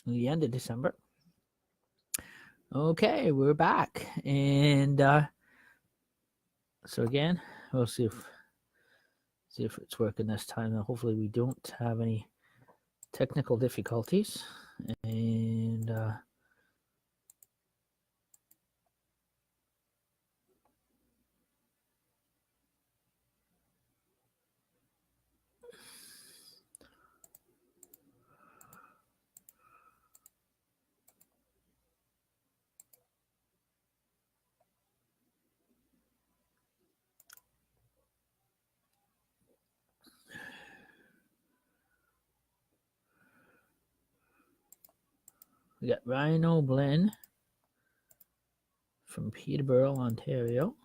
the end of December. Okay, we're back, and so again, we'll see if it's working this time. Now, hopefully, we don't have any technical difficulties, and we got Ryan O'Blinn from Peterborough, Ontario.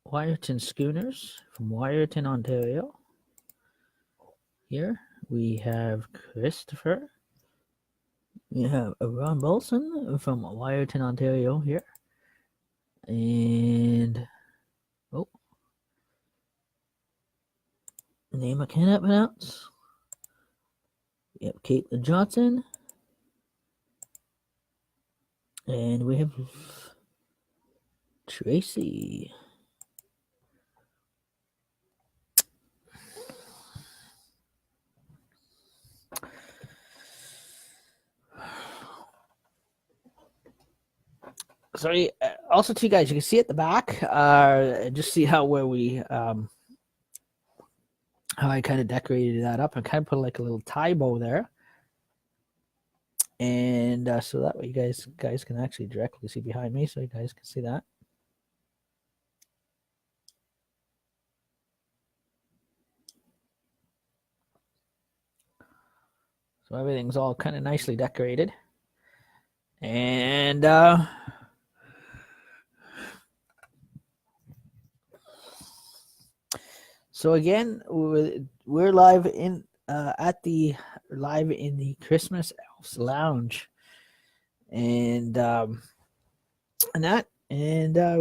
Wyerton Schooners from Wyerton, Ontario. Here we have Christopher. We have Ron Bolson from Wyerton, Ontario here. And name I cannot pronounce. We have Caitlin Johnson. And we have Tracy. Sorry. Also, too, guys, you can see at the back. Just see how I kind of decorated that up and kind of put like a little tie bow there. And so that way you guys can actually directly see behind me, so you guys can see that. So everything's all kind of nicely decorated. And so again, we're live in the Christmas Elves Lounge, and we're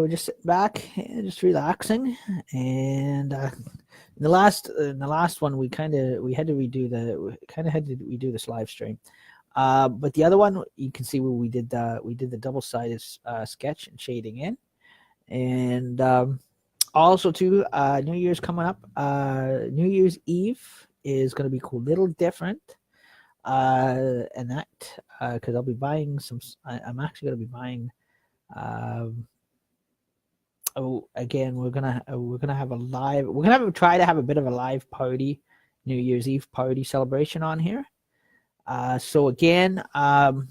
just sitting back and just relaxing. And in the last one, we had to redo this live stream. But the other one, you can see where we did the double-sided sketch and shading in, and also too, New Year's coming up. New Year's Eve is going to be a little different, and that because I'll be buying some. I'm actually going to be buying. Again, we're gonna have a live. We're gonna try to have a bit of a live party, New Year's Eve party celebration on here. So again, and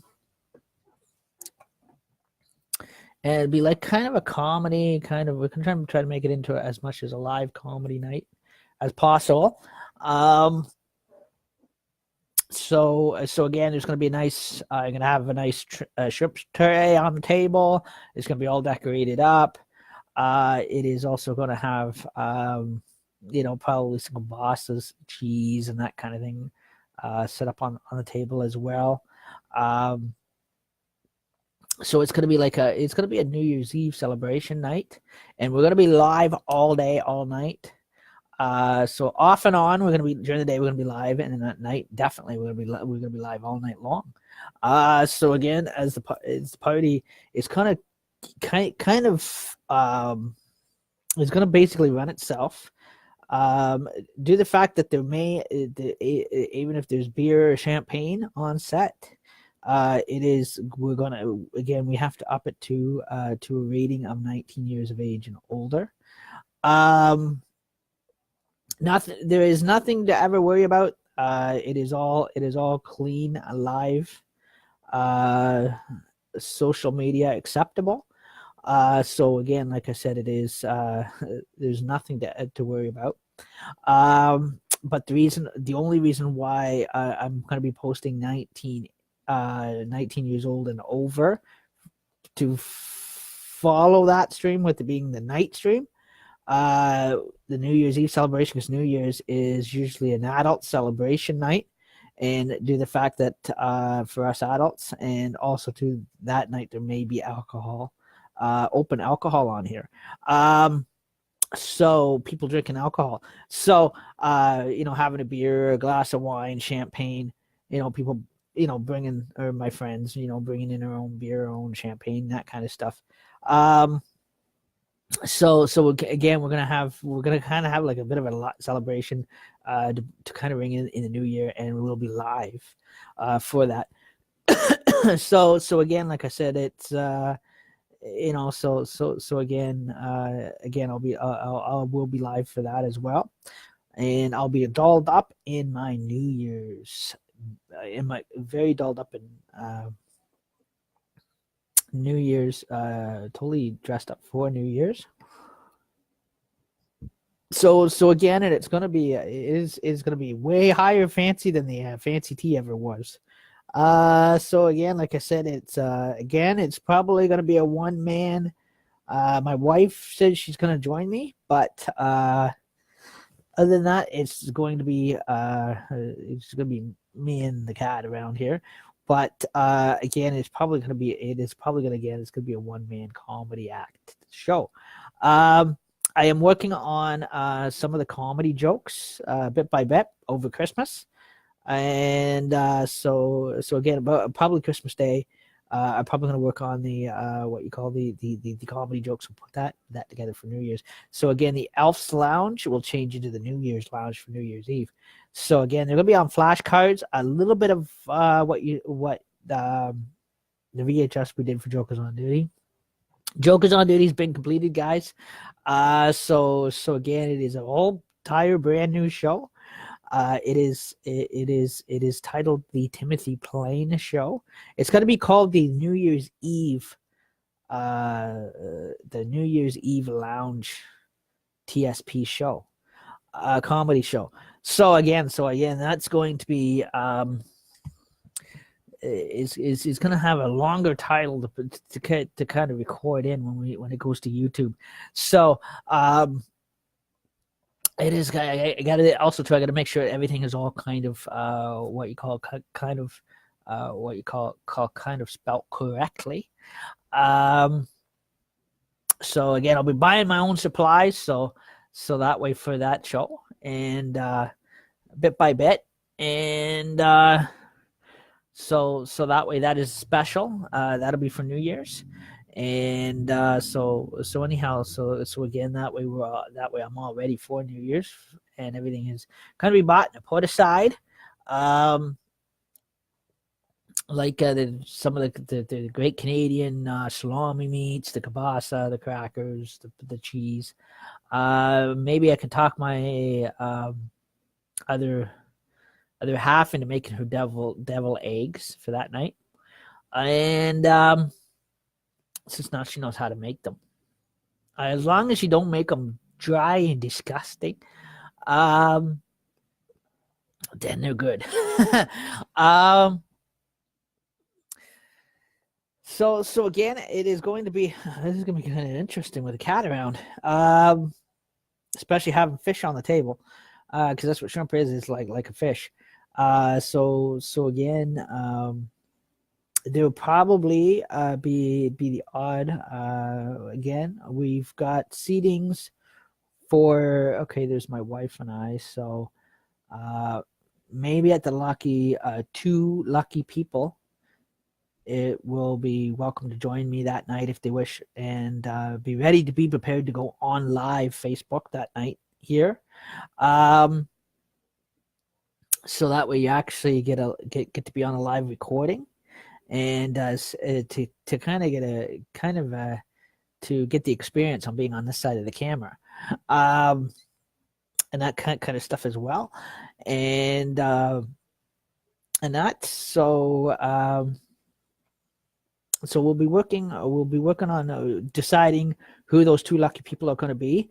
it'd be like kind of a comedy, we're gonna try to make it into as much as a live comedy night as possible. So again, there's gonna be a nice. I'm gonna have a nice shrimp tray on the table. It's gonna be all decorated up. It is also gonna have probably some bosses, cheese, and that kind of thing set up on the table as well. So it's gonna be a New Year's Eve celebration night, and we're gonna be live all day, all night. So off and on, we're gonna be during the day. We're gonna be live, and then at night, definitely we're gonna be live all night long. So again, as the party is kind of it's gonna basically run itself. Due to the fact that there may even if there's beer or champagne on set, we have to up it to a rating of 19 years of age and older. There is nothing to ever worry about. It is all clean, live, social media acceptable. So again, like I said, it is there's nothing to worry about. But the only reason why I'm going to be posting 19 years old and over to follow that stream with it being the night stream, the New Year's Eve celebration, because New Year's is usually an adult celebration night, and due to the fact that for us adults, and also to that night there may be alcohol, open alcohol on here. So people drinking alcohol. So having a beer, a glass of wine, champagne, people, bringing, or my friends, bringing in their own beer, their own champagne, that kind of stuff. So again, we're gonna kind of have like a bit of a celebration, to kind of ring in the new year, and we'll be live, for that. So again, like I said, it's so again, I will be live for that as well, and I'll be dolled up in my New Year's, very dolled up in New Year's, totally dressed up for New Year's. So again, and it's gonna be is gonna be way higher fancy than the fancy tea ever was. So again, like I said, it's probably gonna be a one man. My wife said she's gonna join me, but other than that, it's going to be me and the cat around here. But again, it's probably gonna be a one man comedy act show. I am working on some of the comedy jokes, bit by bit, over Christmas. And so again, probably Christmas Day, I'm probably going to work on the what you call the comedy jokes, and put that together for New Year's. So again, the Elf's Lounge will change into the New Year's Lounge for New Year's Eve. So again, they're going to be on flashcards, a little bit of what the VHS we did for Jokers on Duty. Jokers on Duty has been completed, guys. So again, it is an whole entire brand new show. It is titled the Timothy Plain Show. It's going to be called the New Year's Eve Lounge TSP show, comedy show. So again, that's going to be is going to have a longer title to kind of record in when it goes to YouTube. So it is. I got to also try to make sure everything is all kind of what you call spelled correctly. So again, I'll be buying my own supplies, so that way for that show, and bit by bit, and so that way that is special. That'll be for New Year's. And so anyhow, so again, that way I'm all ready for New Year's, and everything is going to be bought and put aside. Like some of the great Canadian salami meats, the kielbasa, the crackers, the cheese. Maybe I can talk my other half into making her devil eggs for that night, and since now she knows how to make them. As long as you don't make them dry and disgusting, then they're good. So again, it is going to be kind of interesting with a cat around, especially having fish on the table, because that's what shrimp is. It's like a fish. So again, there will probably be the odd. Again, we've got seatings for. Okay, there's my wife and I. So maybe at the lucky 2 lucky people, it will be welcome to join me that night if they wish, and be ready to be prepared to go on live Facebook that night here. So that way you actually get to be on a live recording, and to kind of get to get the experience on being on this side of the camera, and that kind of stuff as well, and that. So we'll be working on deciding who those 2 lucky people are going to be.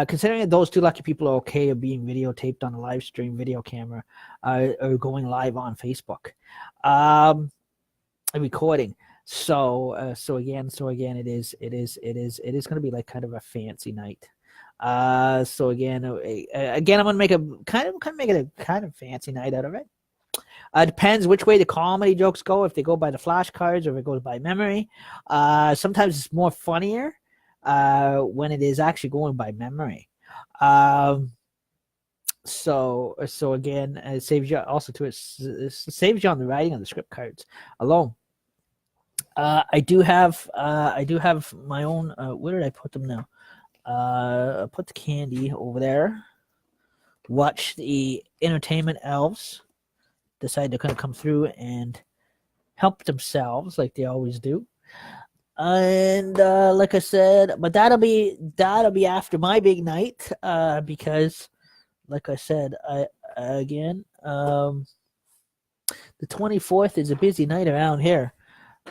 Considering that those 2 lucky people are okay of being videotaped on a live stream video camera, or going live on Facebook, recording. So again, it is going to be like kind of a fancy night. So again, I'm going to make it a kind of fancy night out of it. Depends which way the comedy jokes go, if they go by the flashcards or if it goes by memory. Sometimes it's more funnier when it is actually going by memory. So again, it saves you also too. It saves you on the writing of the script cards alone. I do have my own. Where did I put them now? I put the candy over there. Watch the entertainment elves decide to kind of come through and help themselves like they always do. And like I said, but that'll be after my big night, because like I said, again, the 24th is a busy night around here,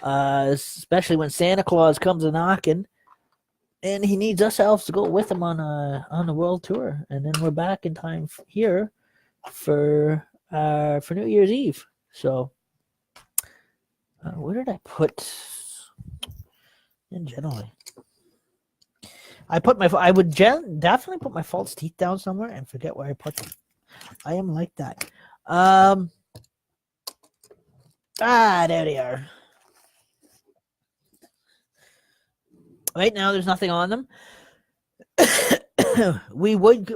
especially when Santa Claus comes a knocking, and he needs us elves to go with him on the world tour, and then we're back in time here for New Year's Eve. So, where did I put? In generally, I would definitely put my false teeth down somewhere and forget where I put them. I am like that. There they are. Right now, there's nothing on them. we would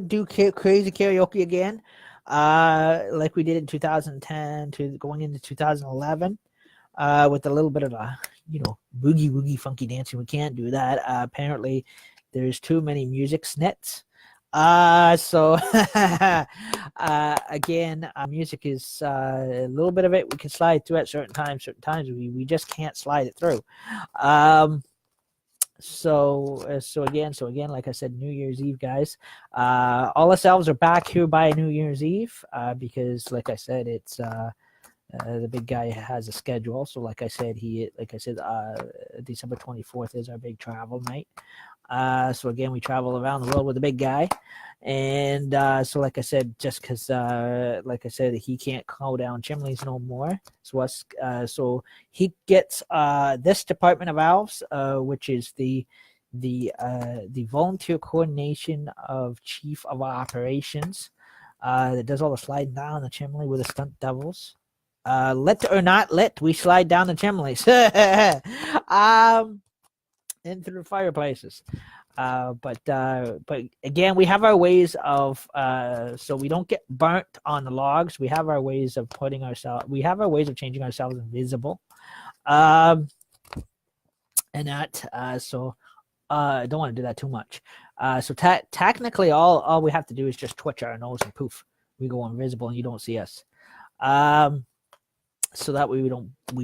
do crazy karaoke again, like we did in 2010 to going into 2011, with a little bit of a boogie woogie funky dancing. We can't do that. Apparently, there's too many music snits. So again, music is a little bit of it we can slide through at certain times. Certain times we just can't slide it through. So again, like I said, New Year's Eve, guys. All us elves are back here by New Year's Eve, because, like I said, it's the big guy has a schedule. So, like I said, December 24th is our big travel night. So again, we travel around the world with the big guy, and so like I said, just because like I said, he can't go down chimneys no more. So he gets this department of elves, which is the volunteer coordination of chief of operations, that does all the sliding down the chimney with the stunt devils. Lit or not lit, we slide down the chimneys. And through fireplaces. But again, we have our ways of so we don't get burnt on the logs. We have our ways of changing ourselves invisible. And that so I don't want to do that too much. So technically all we have to do is just twitch our nose and poof, we go invisible and you don't see us. So that way we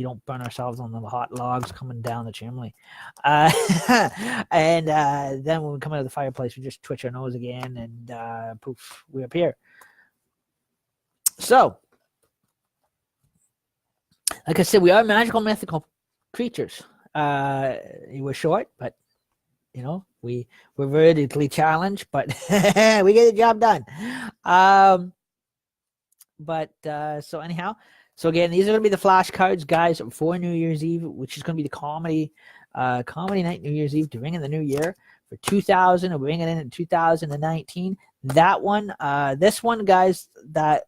don't burn ourselves on the hot logs coming down the chimney. And then when we come out of the fireplace, we just twitch our nose again, and poof, we appear. So, like I said, we are magical, mythical creatures. We're short, but we're vertically challenged, but we get the job done. So anyhow. So again, these are going to be the flashcards, guys, for New Year's Eve, which is going to be the comedy night New Year's Eve to ring in the new year for 2000. We're bringing it in 2019. That one, this one, guys, that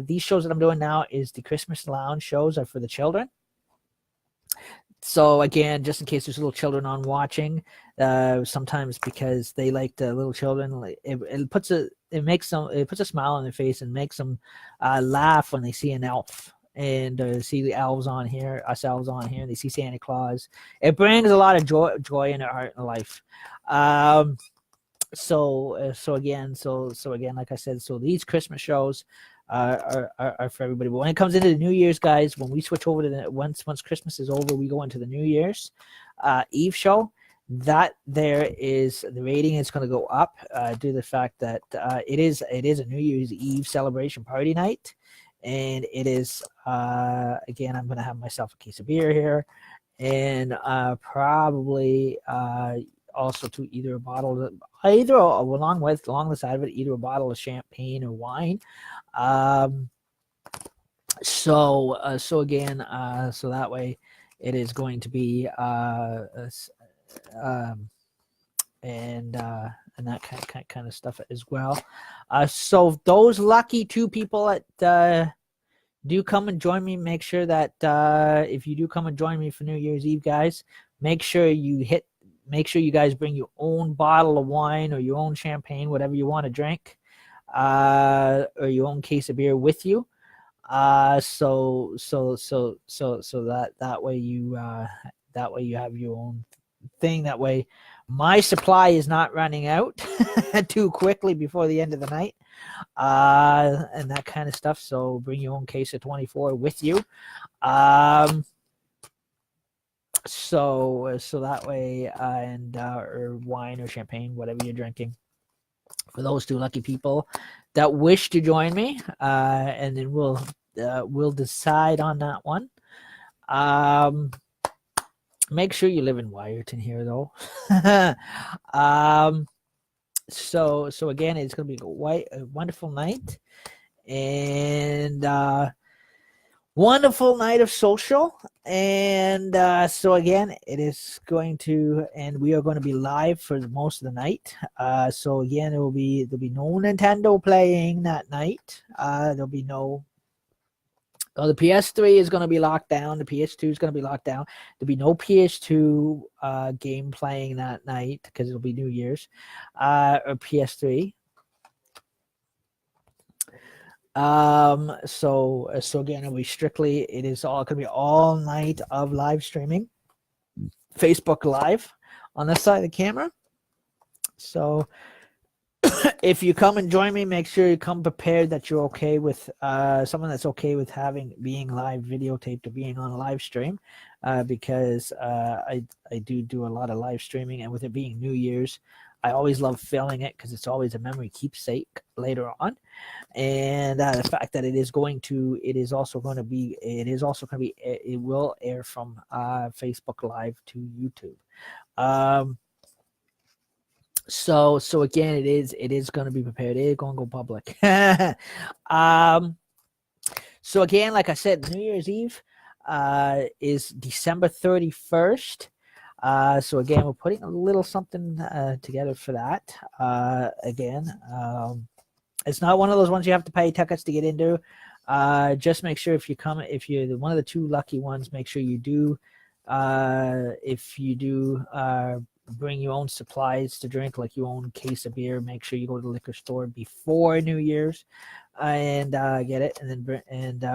these shows that I'm doing now is the Christmas Lounge shows are for the children. So again, just in case there's little children on watching, sometimes because they like the little children, it puts a smile on their face and makes them laugh when they see an elf. And see the elves on here, us elves on here, and they see Santa Claus. It brings a lot of joy in their heart and life. So again, like I said, so these Christmas shows are for everybody. But when it comes into the New Year's, guys, when we switch over to once Christmas is over, we go into the New Year's Eve show. That there is the rating is going to go up due to the fact that it is a New Year's Eve celebration party night. And it is, again, I'm going to have myself a case of beer here, and probably also to either a bottle, along the side of it, either a bottle of champagne or wine. So again, so that way it is going to be, and that kind of stuff as well. So those lucky two people that do come and join me, make sure that if you do come and join me for New Year's Eve, guys, make sure you guys bring your own bottle of wine or your own champagne, whatever you want to drink. or your own case of beer with you. So that way you have your own thing. That way my supply is not running out too quickly before the end of the night, and that kind of stuff. So bring your own case of 24 with you. So that way, or wine or champagne, whatever you're drinking. For those two lucky people that wish to join me, and then we'll decide on that one. Make sure you live in Wyerton here, though. So again, it's going to be a wonderful night, and wonderful night of social. And so again, it is going to, and we are going to be live for most of the night. So again, there'll be no Nintendo playing that night. There'll be no. The PS3 is going to be locked down. The PS2 is going to be locked down. There'll be no PS2 game playing that night because it'll be New Year's, or PS3. So again, it'll be strictly. It is all going to be all night of live streaming, Facebook Live on this side of the camera. So if you come and join me, make sure you come prepared that you're okay with someone that's okay with being live videotaped or being on a live stream, because I do a lot of live streaming, and with it being New Year's, I always love filming it because it's always a memory keepsake later on. And the fact that it will air from Facebook Live to YouTube. So again, it is going to be prepared. It is going to go public. So again, like I said, New Year's Eve is December 31st. So again, we're putting a little something together for that. Again, it's not one of those ones you have to pay tickets to get into. Just make sure if you're one of the two lucky ones, make sure you do. If you do bring your own supplies to drink, like your own case of beer, make sure you go to the liquor store before New Year's and get it, and then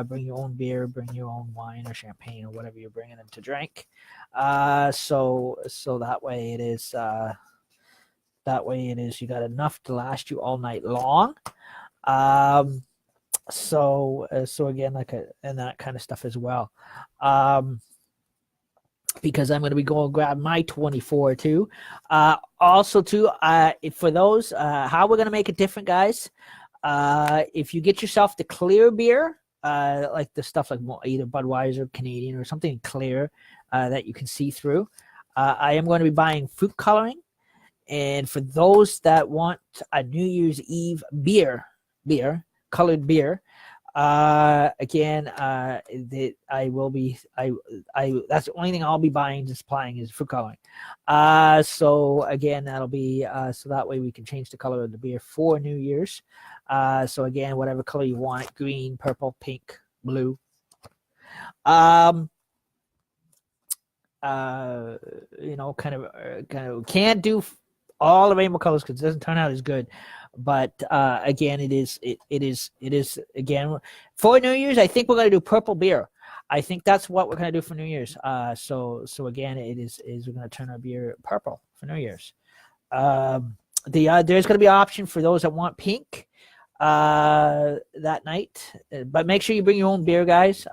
bring your own beer, bring your own wine or champagne or whatever you're bringing them to drink. So that way it is. You got enough to last you all night long. So again, and that kind of stuff as well. Because I'm going to be going to grab my 24 too. Also too, for those, how we're going to make it different, guys. If you get yourself the clear beer, like the stuff like either Budweiser, Canadian, or something clear that you can see through, I am going to be buying fruit coloring. And for those that want a New Year's Eve colored beer, again, that I will be, that's the only thing I'll be buying and supplying is fruit coloring. So again, that'll be, so that way we can change the color of the beer for New Year's. So again, whatever color you want, green, purple, pink, blue. Kind of can't do all the rainbow colors because it doesn't turn out as good. But again, it is again for New Year's. I think we're going to do purple beer. I think that's what we're going to do for New Year's. So again, we're going to turn our beer purple for New Year's. There's going to be an option for those that want pink that night, but make sure you bring your own beer, guys.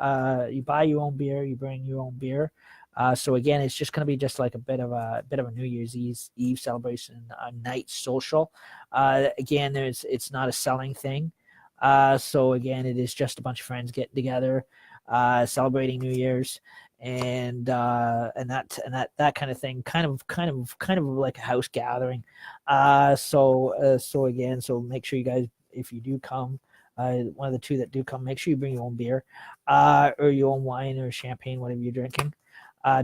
You buy your own beer, you bring your own beer. So again, it's just going to be just like a bit of a New Year's Eve celebration, a night social. Again, it's not a selling thing. So again, it is just a bunch of friends getting together, celebrating New Year's, and that kind of thing, kind of like a house gathering. So again, so make sure you guys, if you do come, one of the two that do come, make sure you bring your own beer, or your own wine or champagne, whatever you're drinking,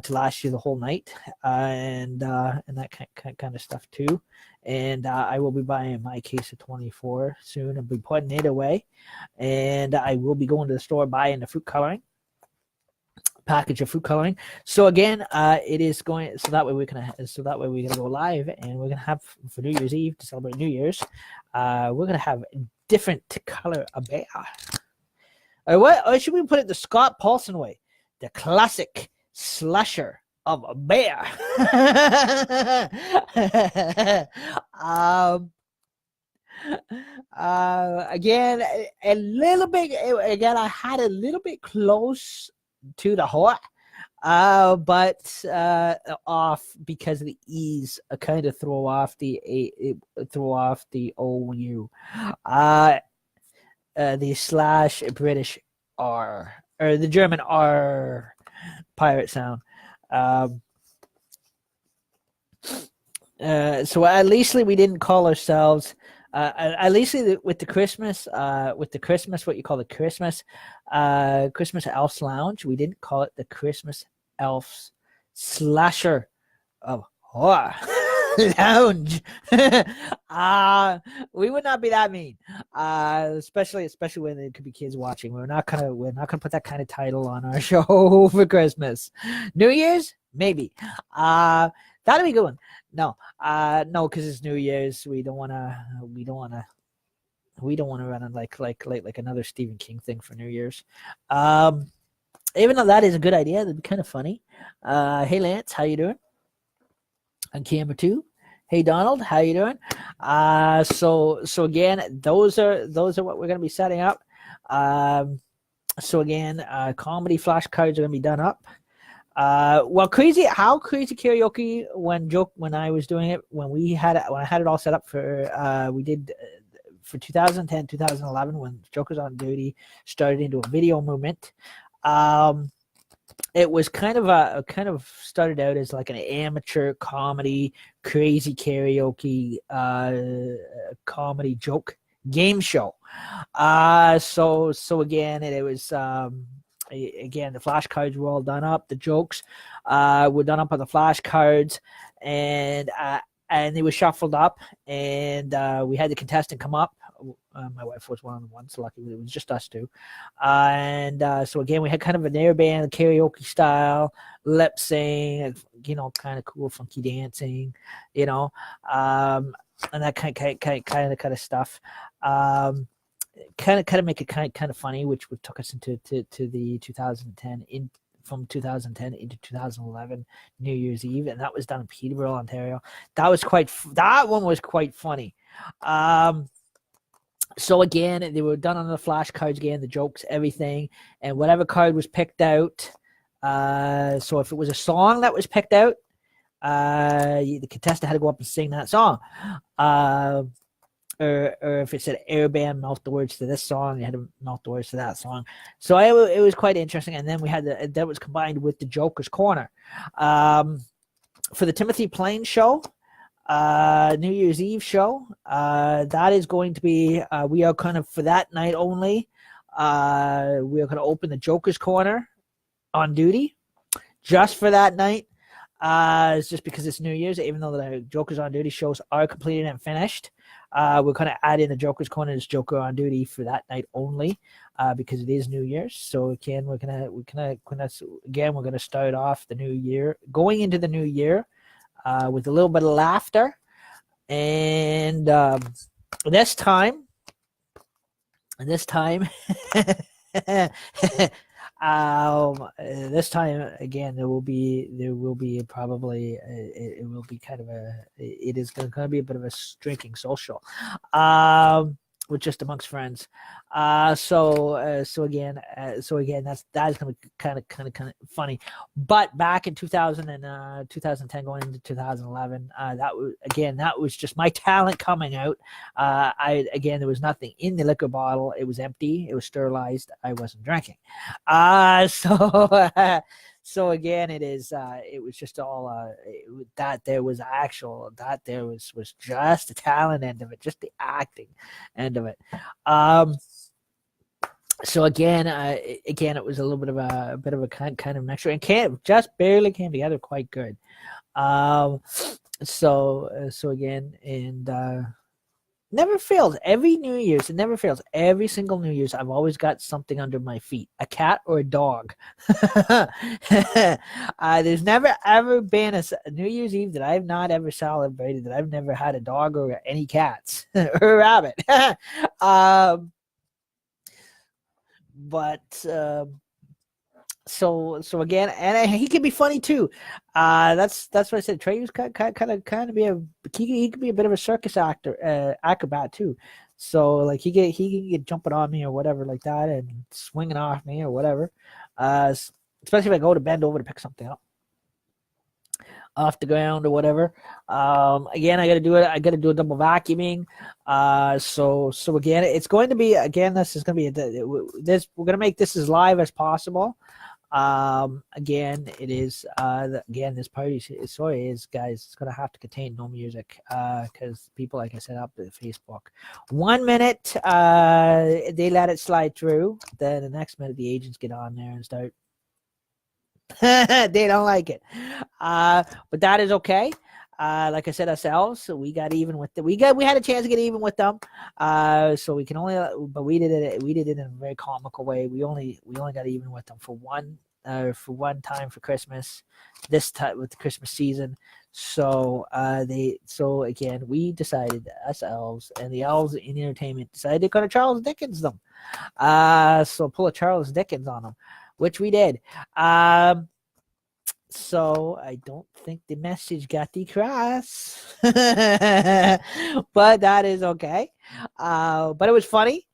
to last you the whole night, and that kind of stuff too. And I will be buying my case of 24 soon and be putting it away. And I will be going to the store buying the fruit coloring package of fruit coloring. So again, it is going, so that way we're gonna go live, and we're gonna have for New Year's Eve to celebrate New Year's. We're gonna have different color a bear. Or should we put it the Scott Paulson way? The classic slasher of a bear. Again, a little bit. Again, I had a little bit close to the heart, but off because of the E's. Kind of throw off the OU. The slash British R or the German R pirate sound. So at least we didn't call ourselves. At least with the Christmas, what you call the Christmas Elf's Lounge, we didn't call it the Christmas Elf's Slasher of Horror Lounge. We would not be that mean. Especially when there could be kids watching. We're not gonna put that kind of title on our show for Christmas. New Year's, maybe. That'd be a good one. No, because it's New Year's. We don't wanna run it like another Stephen King thing for New Year's. Even though that is a good idea, that'd be kind of funny. Hey Lance, how you doing? On camera 2. Hey Donald, how you doing? So again, those are what we're gonna be setting up. So again, comedy flashcards are gonna be done up. How crazy karaoke when I was doing it, when I had it all set up for we did for 2010 2011 when Jokers on Duty started into a video movement. It was kind of started out as like an amateur comedy, crazy karaoke comedy joke game show. So again, it was again, the flashcards were all done up. The jokes were done up on the flashcards, and they were shuffled up, and we had the contestant come up. My wife was one of the ones, so luckily it was just us two. So again, we had kind of an air band, karaoke style, lip sync, kind of cool, funky dancing, and that kind of stuff. Kind of make it kind of funny, which took us into to the 2010 from 2010 into 2011 New Year's Eve, and that was done in Peterborough, Ontario. That one was quite funny. So again, they were done on the flashcards again, the jokes, everything, and whatever card was picked out. So if it was a song that was picked out, the contestant had to go up and sing that song. Or if it said airband, mouth the words to this song, you had to mouth the words to that song. So it was quite interesting. And then we had that was combined with the Joker's Corner. For the Timothy Plain show, New Year's Eve show, that is going to be, we are kind of, for that night only, we are going to open the Joker's Corner on duty just for that night. It's just because it's New Year's, even though the Jokers on Duty shows are completed and finished. We're going to add in the Joker's Corner as Joker on Duty for that night only, because it is New Year's. So again, we're gonna start off the new year, going into the new year, with a little bit of laughter, and this time. This time again, there will be probably it will be kind of it is going to be a bit of a drinking social, with just amongst friends. So again, that's going to be kind of funny. But back in 2010 going into 2011, that was just my talent coming out. There was nothing in the liquor bottle. It was empty. It was sterilized. I wasn't drinking. So again, it was just all there was just the talent end of it, just the acting end of it. So again, it was a little bit of a kind of mixture, and just barely came together quite good. So again, and Never fails. Every New Year's, it never fails. Every single New Year's, I've always got something under my feet, a cat or a dog. There's never ever been a New Year's Eve that I've not ever celebrated that I've never had a dog or any cats or a rabbit. But so again, and he can be funny too. That's what I said. Trey was kind of be he could be a bit of a circus acrobat too. So like he can get jumping on me or whatever like that and swinging off me or whatever. Especially if I go to bend over to pick something up off the ground or whatever. Again, I got to do it. I got to do a double vacuuming. So again, it's going to be this is going to be this. We're going to make this as live as possible. Again, it is again this party sorry is guys, it's gonna have to contain no music because people, like I said, up to Facebook 1 minute they let it slide through, then the next minute the agents get on there and start they don't like it, but that is okay. Like I said, ourselves, we got even with we had a chance to get even with them. So we can only, but we did it in a very comical way. We only got even with them for one time for Christmas, this time with the Christmas season. So again, we decided, us elves and the elves in entertainment decided they're gonna Charles Dickens them. So pull a Charles Dickens on them, which we did. So I don't think the message got across, but that is okay. But it was funny.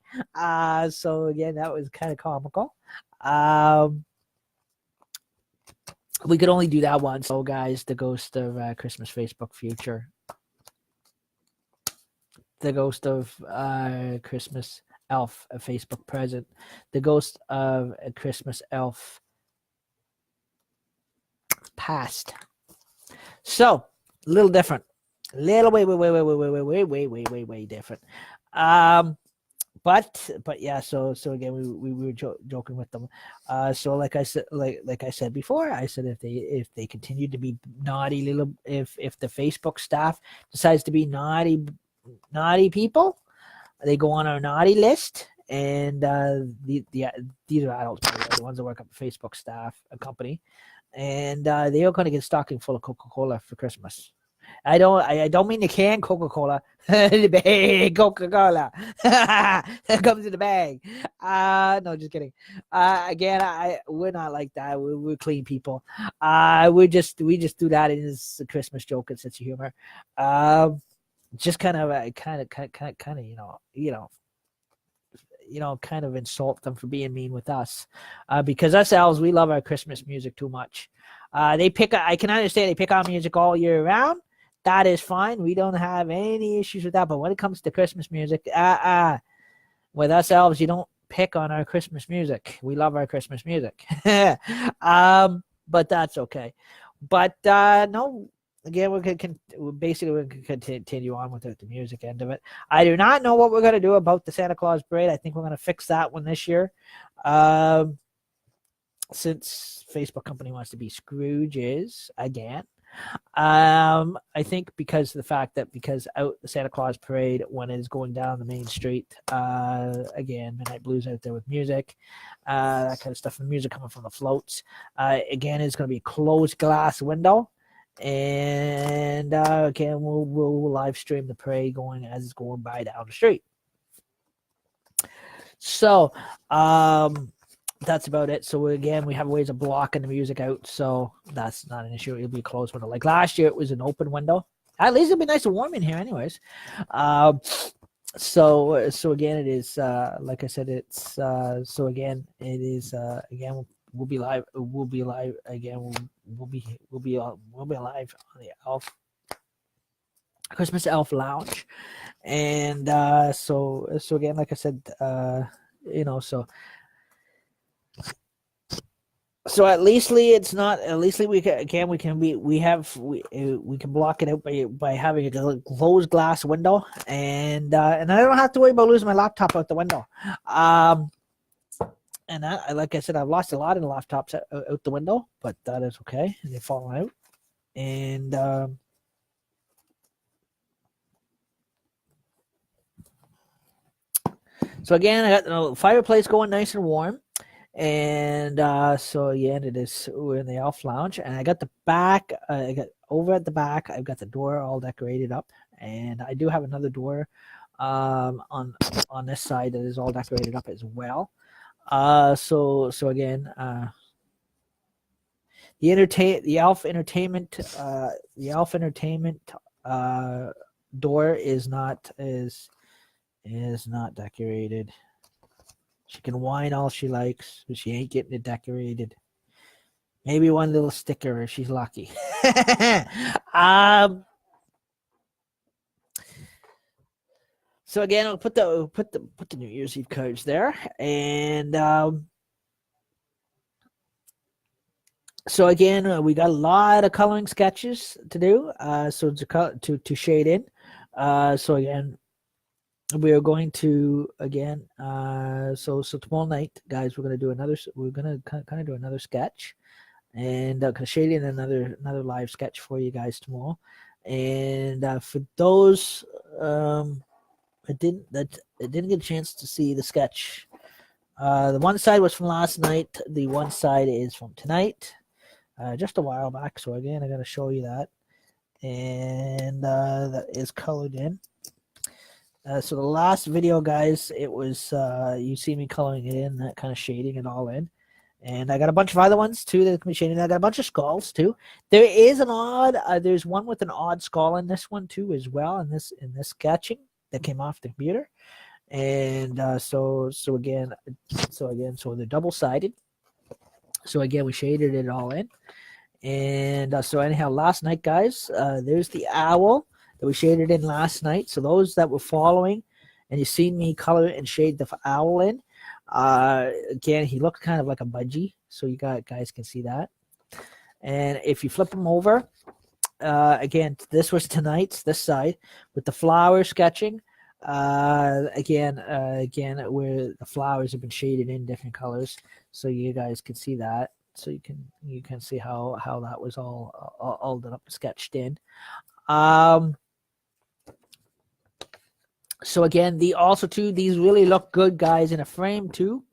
So again, that was kind of comical. We could only do that once. So guys, the ghost of Christmas Facebook future, the ghost of Christmas elf, a Facebook present, the ghost of a Christmas elf past. So a little different, little way different. But yeah. So again, we were joking with them. So like I said before, I said if they continue to be naughty little, if the Facebook staff decides to be naughty people, they go on our naughty list. And these are adults, the ones that work at the Facebook staff, a company. And they are going to get stocking full of Coca-Cola for Christmas. I don't mean the can Coca-Cola, the bag Coca-Cola that comes in the bag. No, just kidding. Again, we're not like that. We're clean people. We just do that as a Christmas joke and sense of humor. Just kind of, kind of insult them for being mean with us, because us elves, we love our Christmas music too much. I can understand they pick our music all year round. That is fine. We don't have any issues with that. But when it comes to Christmas music, with us elves, you don't pick on our Christmas music. We love our Christmas music. But that's okay. But no. Again, we can continue on with the music end of it. I do not know what we're going to do about the Santa Claus parade. I think we're going to fix that one this year. Since Facebook company wants to be Scrooges again. I think because of the fact that out the Santa Claus parade, when it is going down the main street, again, Midnight Blues out there with music, that kind of stuff, and music coming from the floats. Again, it's going to be a closed glass window. And again, we'll live stream the parade going as it's going by down the street. So that's about it. So again, we have ways of blocking the music out, so that's not an issue. It'll be a closed window. Like last year, it was an open window. At least it'll be nice and warm in here, anyways. So again, it is like I said. It's so again, it is again. We'll be live. We'll be live again. We'll be live on the Christmas Elf Lounge, and so again, like I said, so at leastly it's not. At leastly we can block it out by having a closed glass window, and I don't have to worry about losing my laptop out the window. And like I said, I've lost a lot of the laptops out the window, but that is okay. They've fallen out. And So again, I got the fireplace going nice and warm. And so again, we're in the Elf Lounge, and I got the back. I got over at the back. I've got the door all decorated up, and I do have another door on this side that is all decorated up as well. So again, the Elf Entertainment door is not decorated. She can whine all she likes, but she ain't getting it decorated. Maybe one little sticker if she's lucky. So again, I'll put the New Year's Eve cards there, and so again, we got a lot of coloring sketches to do. So to shade in. So again, we are going to again. So tomorrow night, guys, we're gonna kind of do another sketch, and kind of shade in another live sketch for you guys tomorrow. And for those I didn't get a chance to see the sketch. The one side was from last night. The one side is from tonight, just a while back. So again, I'm going to show you that, and that is colored in. So the last video, guys, it was you see me coloring it in, that kind of shading it all in. And I got a bunch of other ones too that can be shading. I got a bunch of skulls too. There is there's one with an odd skull in this one too as well. In this sketching that came off the computer. And so they're double sided. So again, we shaded it all in. And so anyhow, last night, guys, there's the owl that we shaded in last night. So those that were following, and you seen me color and shade the owl in. Again, he looked kind of like a budgie, so you guys can see that. And if you flip him over, again, this was tonight's, this side with the flower sketching. Again, where the flowers have been shaded in different colors, so you guys can see that. So you can see how that was all done up and sketched in. So again, these really look good, guys, in a frame too.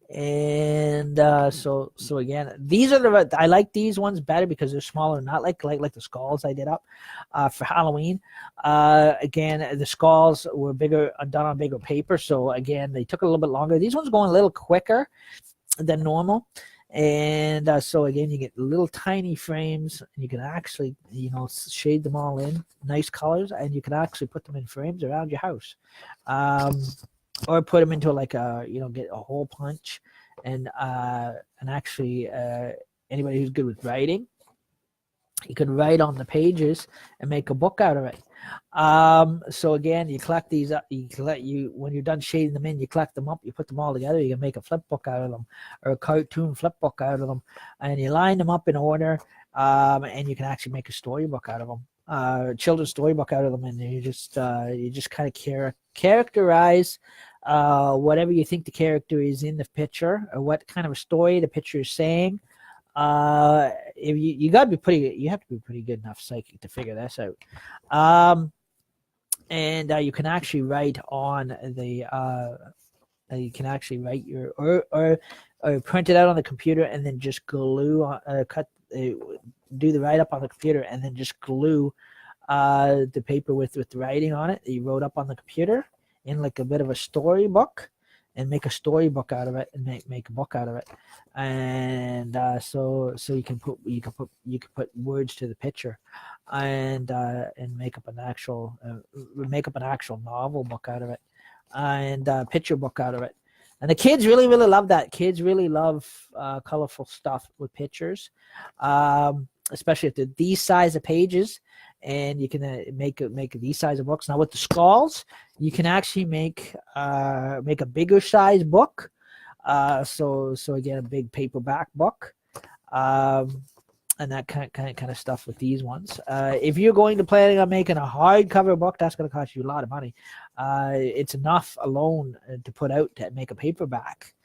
And so again, these are I like these ones better because they're smaller, not like the skulls I did up for Halloween. Again, the skulls were bigger, done on bigger paper, so again, they took a little bit longer. These ones going a little quicker than normal. And so again, you get little tiny frames, and you can actually shade them all in nice colors, and you can actually put them in frames around your house, or put them into like get a hole punch, and actually anybody who's good with writing, you could write on the pages and make a book out of it. So again, you collect these up. When you're done shading them in, you collect them up. You put them all together. You can make a flip book out of them, or a cartoon flip book out of them, and you line them up in order. And you can actually make a storybook out of them, children's storybook out of them, and you just kind of characterize whatever you think the character is in the picture, or what kind of a story the picture is saying. If you have to be pretty good enough psychic to figure this out. And you can actually write on the you can actually write your or print it out on the computer, and then just glue do the write up on the computer, and then just glue the paper with the writing on it that you wrote up on the computer in like a bit of a storybook, and make a storybook out of it, and make a book out of it. And so you can put words to the picture, and make up an actual novel book out of it, and picture book out of it. And the kids really love that. Kids really love colorful stuff with pictures, especially if they're these size of pages. And you can make these size of books. Now with the skulls, you can actually make a bigger size book. So again, a big paperback book, and that kind of stuff with these ones. If you're planning on making a hardcover book, that's going to cost you a lot of money. It's enough alone to put out to make a paperback.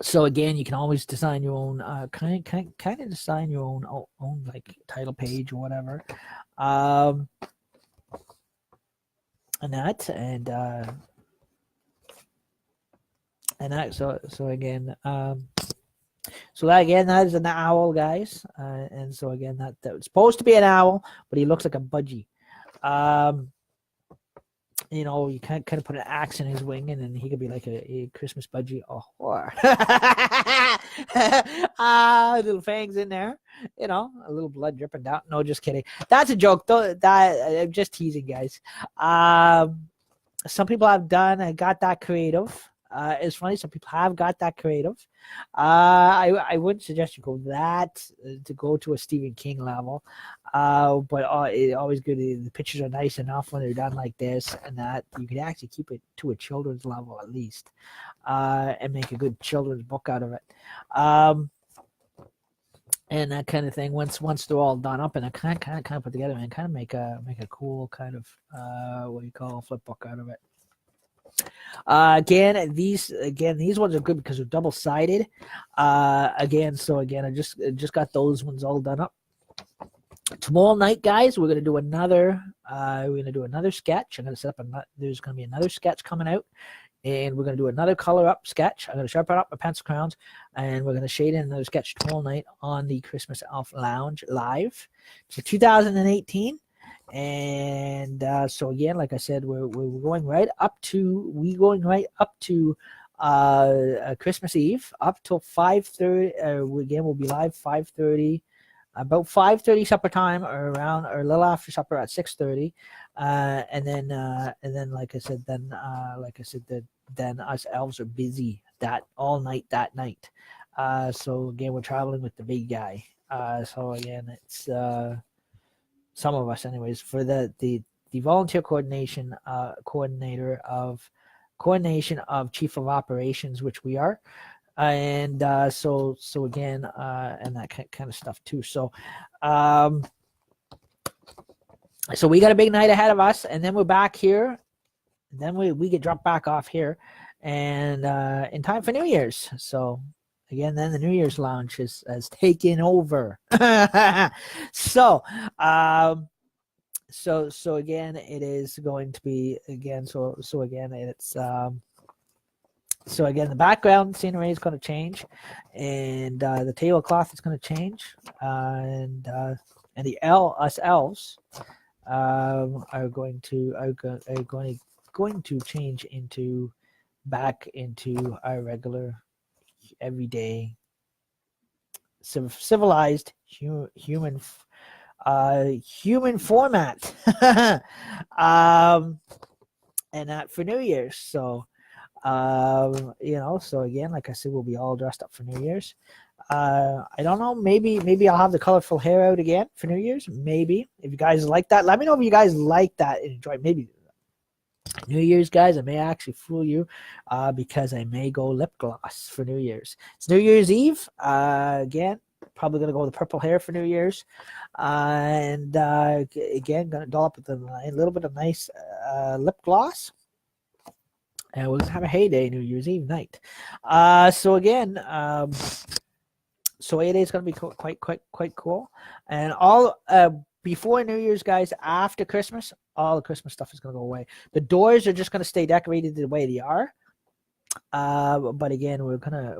So again, you can always design your own kind of design your own like title page or whatever. and that and that so again so that again, that is an owl, guys, and so again that's supposed to be an owl, but he looks like a budgie. You know, you can't kind of put an axe in his wing, and then he could be like a Christmas budgie. Oh, or little fangs in there, you know, a little blood dripping down. No, just kidding. That's a joke, though. That I'm just teasing, guys. Some people have got that creative. It's funny. Some people have got that creative. I wouldn't suggest you go to go to a Stephen King level. But it's always good. The pictures are nice enough when they're done like this, and that you can actually keep it to a children's level at least, and make a good children's book out of it. And that kind of thing. Once they're all done up and I kind of put together and kind of make a cool kind of what do you call flip book out of it. Again, these ones are good because they're double sided. Again, I just got those ones all done up. Tomorrow night, guys, we're gonna do another sketch. I'm gonna set up there's gonna be another sketch coming out, and we're gonna do another color up sketch. I'm gonna sharpen up my pencil crowns, and we're gonna shade in another sketch tomorrow night on the Christmas Elf Lounge live. So 2018. And so again, like I said, we're going right up to Christmas Eve up till 5:30. Again, we'll be live 5:30, about 5:30 supper time, or a little after supper at 6:30, and then like I said, then us elves are busy that all night that night. So again, we're traveling with the big guy. So again, it's some of us anyways for the volunteer coordination coordination of chief of operations, which we are, and so again and that kind of stuff too. So so we got a big night ahead of us, and then we're back here, and then we get dropped back off here, and in time for New Year's. So again, then the New Year's lounge has taken over. So again, it is going to be again. So again, it's so again, the background scenery is going to change, and the tablecloth is going to change, and the us elves are going to change back into our regular, everyday, civilized human format. And that for New Year's. So so again, like I said, we'll be all dressed up for New Year's. I don't know, maybe I'll have the colorful hair out again for New Year's. Maybe if you guys like that, let me know if you guys like that and enjoy. Maybe New Year's, guys, I may actually fool you, because I may go lip gloss for New Year's. It's New Year's Eve. Again, probably gonna go with the purple hair for New Year's, and again, gonna doll up with a little bit of nice lip gloss, and we're gonna have a heyday New Year's Eve night. So again, so 8 days is gonna be quite cool, and all before New Year's, guys. After Christmas, all the Christmas stuff is gonna go away. The doors are just gonna stay decorated the way they are. But again, we're gonna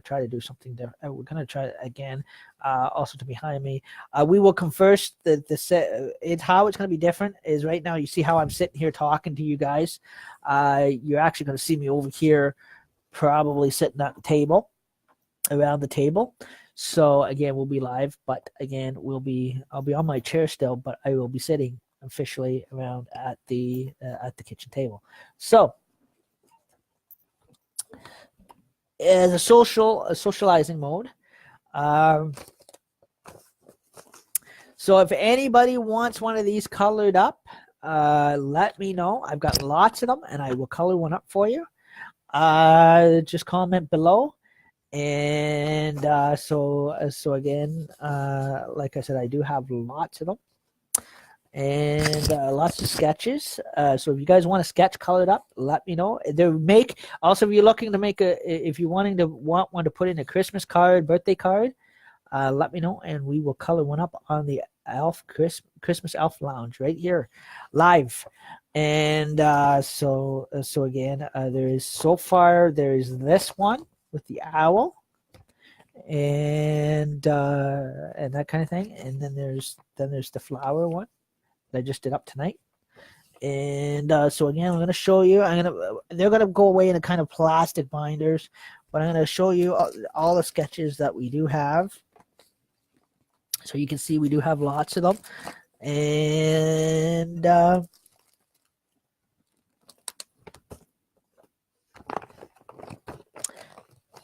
try to do something different. We're gonna try again. Also to behind me, we will converse the set. It's how it's gonna be different. Is right now you see how I'm sitting here talking to you guys. You're actually gonna see me over here, probably sitting at the table, around the table. So again, we'll be live, but again, I'll be on my chair still, but I will be sitting officially around at the kitchen table. So as a socializing mode. So if anybody wants one of these colored up, let me know. I've got lots of them, and I will color one up for you. Just comment below. And so again, like I said, I do have lots of them, and lots of sketches. So if you guys want a sketch colored up, let me know. Also, if you're looking to want one to put in a Christmas card, birthday card, let me know, and we will color one up on the Christmas Elf Lounge right here, live. And so again, there is this one with the owl, and that kind of thing, and then there's the flower one that I just did up tonight. And so again, I'm going to show you. They're going to go away in a kind of plastic binders, but I'm going to show you all the sketches that we do have. So you can see we do have lots of them, and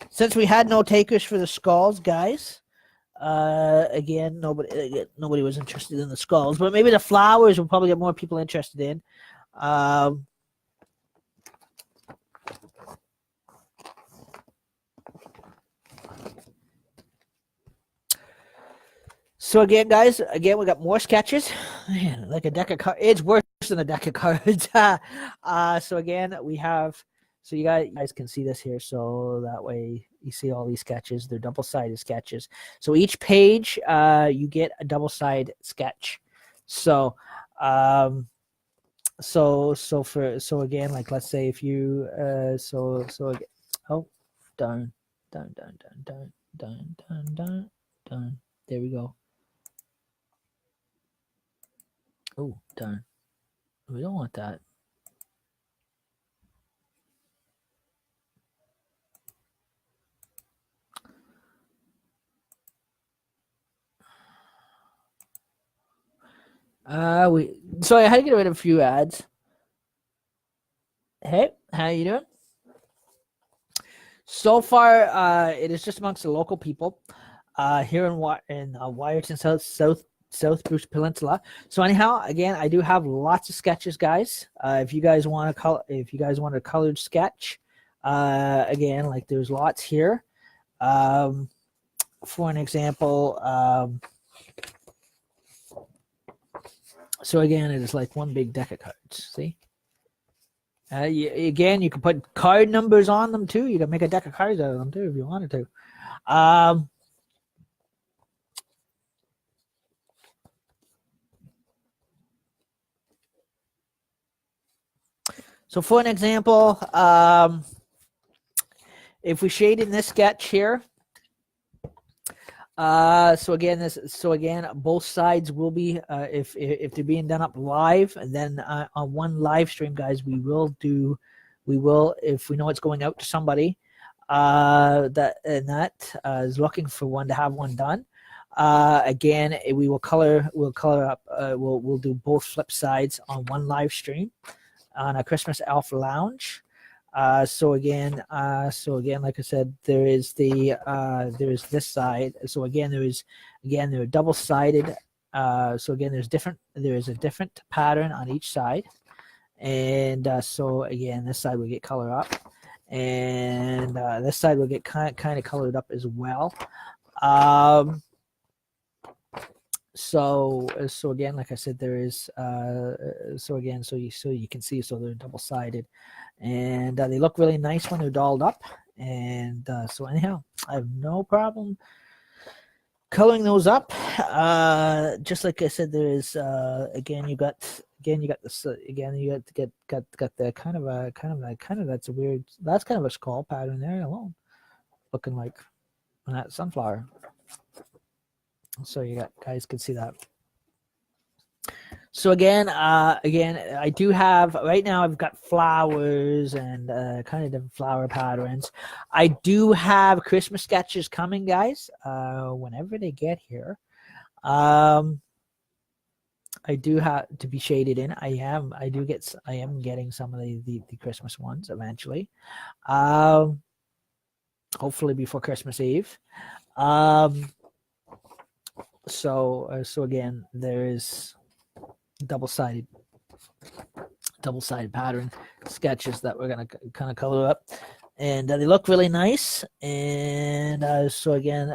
since we had no takers for the skulls, guys. Again, nobody was interested in the skulls, but maybe the flowers will probably get more people interested in. So again, guys, we got more sketches. Man, like a deck of cards. It's worse than a deck of cards. So again, we have. So you guys can see this here. So that way you see all these sketches. They're double-sided sketches. So each page, you get a double-sided sketch. So, so again, like let's say if you, again, oh, darn. There we go. Oh, darn. We don't want that. Sorry, I had to get rid of a few ads. Hey, how you doing? So far, it is just amongst the local people here in Wyerton, South Bruce Peninsula. So anyhow, again, I do have lots of sketches, guys. If you guys want a colored sketch, again, like there's lots here. For an example, so again, it is like one big deck of cards. See. Again, you can put card numbers on them too. You can make a deck of cards out of them too if you wanted to. So for an example, if we shade in this sketch here, so again, both sides will be if they're being done up live, and then on one live stream, guys, we will if we know it's going out to somebody that is looking for one to have one done. Again, we'll color up. We'll do both flip sides on one live stream on a Christmas Elf Lounge. So again, like I said, there is this side. So again, they're double sided. So again, there is a different pattern on each side, and so again, this side will get color up, and this side will get kind of colored up as well. So again, like I said, there is so you can see, so they're double sided, and they look really nice when they're dolled up. And so anyhow, I have no problem coloring those up. Just like I said, there is again you got this again, you got the kind of that's kind of a skull pattern there alone, looking like that sunflower. So you guys can see that. So again, I do have right now. I've got flowers and kind of different flower patterns. I do have Christmas sketches coming, guys. Whenever they get here, I do have to be shaded in. I am getting some of the Christmas ones eventually. Hopefully before Christmas Eve. So again, there is double-sided pattern sketches that we're gonna kind of color up, and they look really nice. And so again,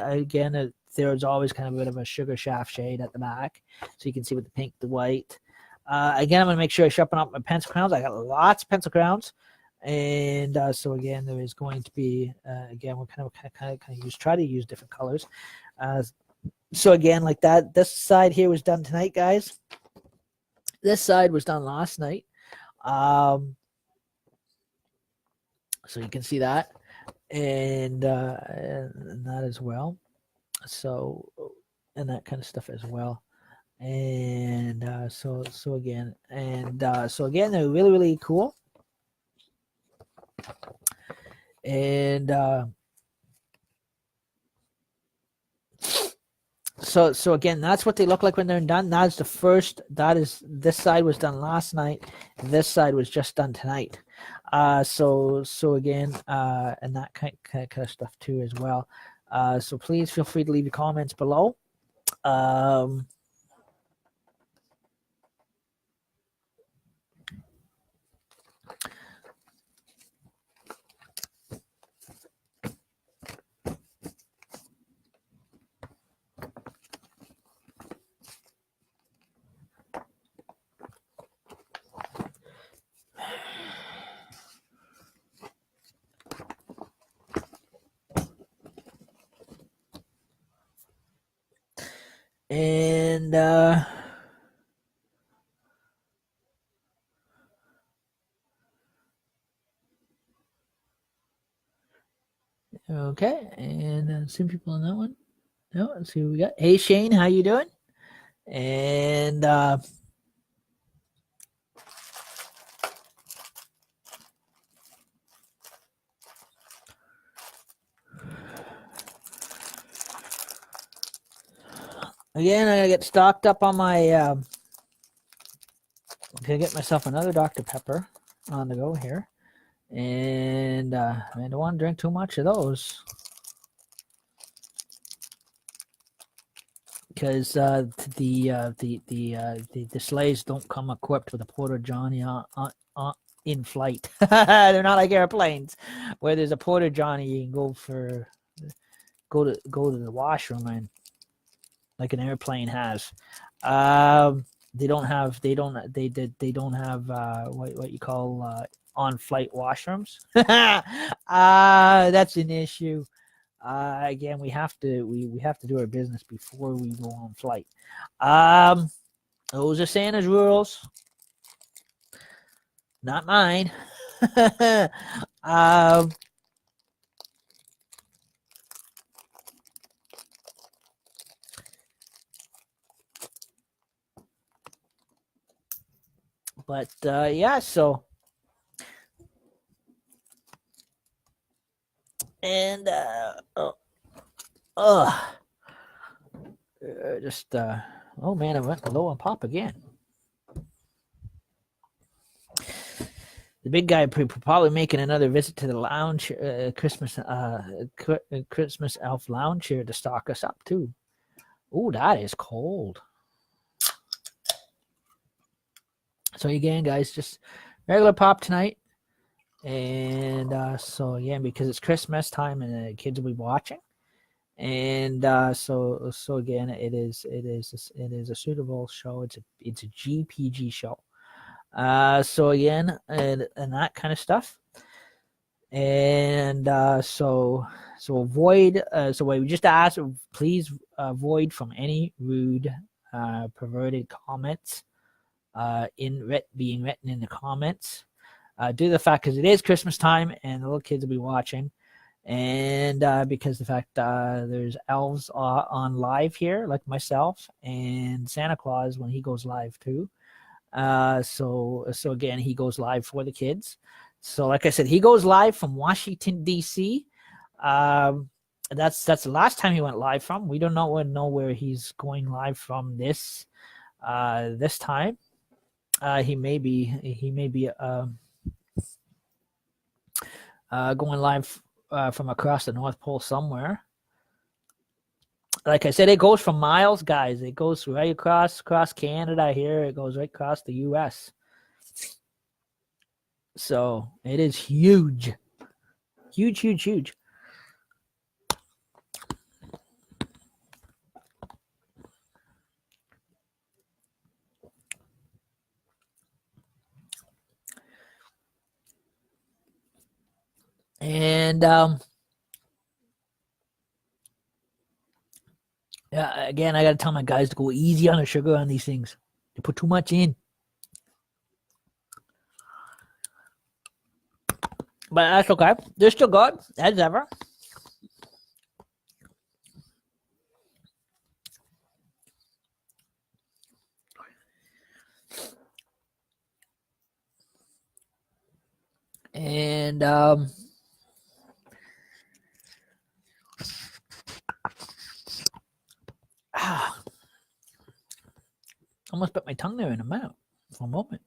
there's always kind of a bit of a sugar shaft shade at the back, so you can see with the pink, the white. Again, I'm gonna make sure I sharpen up my pencil crowns. I got lots of pencil crowns, and so again, there is going to be again, we're kind of try to use different colors. So again, like that, this side here was done tonight, guys. This side was done last night. So you can see that, and that as well. So, and that kind of stuff as well. And so again, they're really, really cool. And so again, that's what they look like when they're done. That's the first. This side was done last night. This side was just done tonight. So again, and that kind of stuff too as well. So please feel free to leave your comments below. And okay, and some people on that one. No, let's see what we got. Hey Shane, how you doing? And again, I gotta get stocked up on my. Gonna get myself another Dr. Pepper on the go here, and I don't want to drink too much of those because the sleighs don't come equipped with a Porter Johnny in flight. They're not like airplanes where there's a Porter Johnny you can go to the washroom and like an airplane has. They don't have what you call on-flight washrooms. That's an issue. Again, we have to do our business before we go on flight. Those are Santa's rules, not mine. But yeah, so and just oh man, I went low on pop again. The big guy probably making another visit to the lounge, Christmas elf lounge here to stock us up too. Oh, that is cold. So again, guys, just regular pop tonight, and so again, because it's Christmas time and the kids will be watching, and so again, it is a suitable show. It's a GPG show. So again, and that kind of stuff, and so avoid. So we just ask, please avoid from any rude, perverted comments. Being written in the comments, due to the fact because it is Christmas time and the little kids will be watching, and because the fact there's elves on live here like myself and Santa Claus when he goes live too. So again, he goes live for the kids. So like I said, he goes live from Washington D.C. That's the last time he went live from. We don't know where he's going live from this time. He may be going live from across the North Pole somewhere. Like I said, it goes for miles, guys. It goes right across Canada here. It goes right across the U.S. So it is huge. Huge. And Yeah, again, I got to tell my guys to go easy on the sugar on these things. They put too much in. But that's okay. They're still good, as ever. And almost put my tongue there in a mouth for a moment.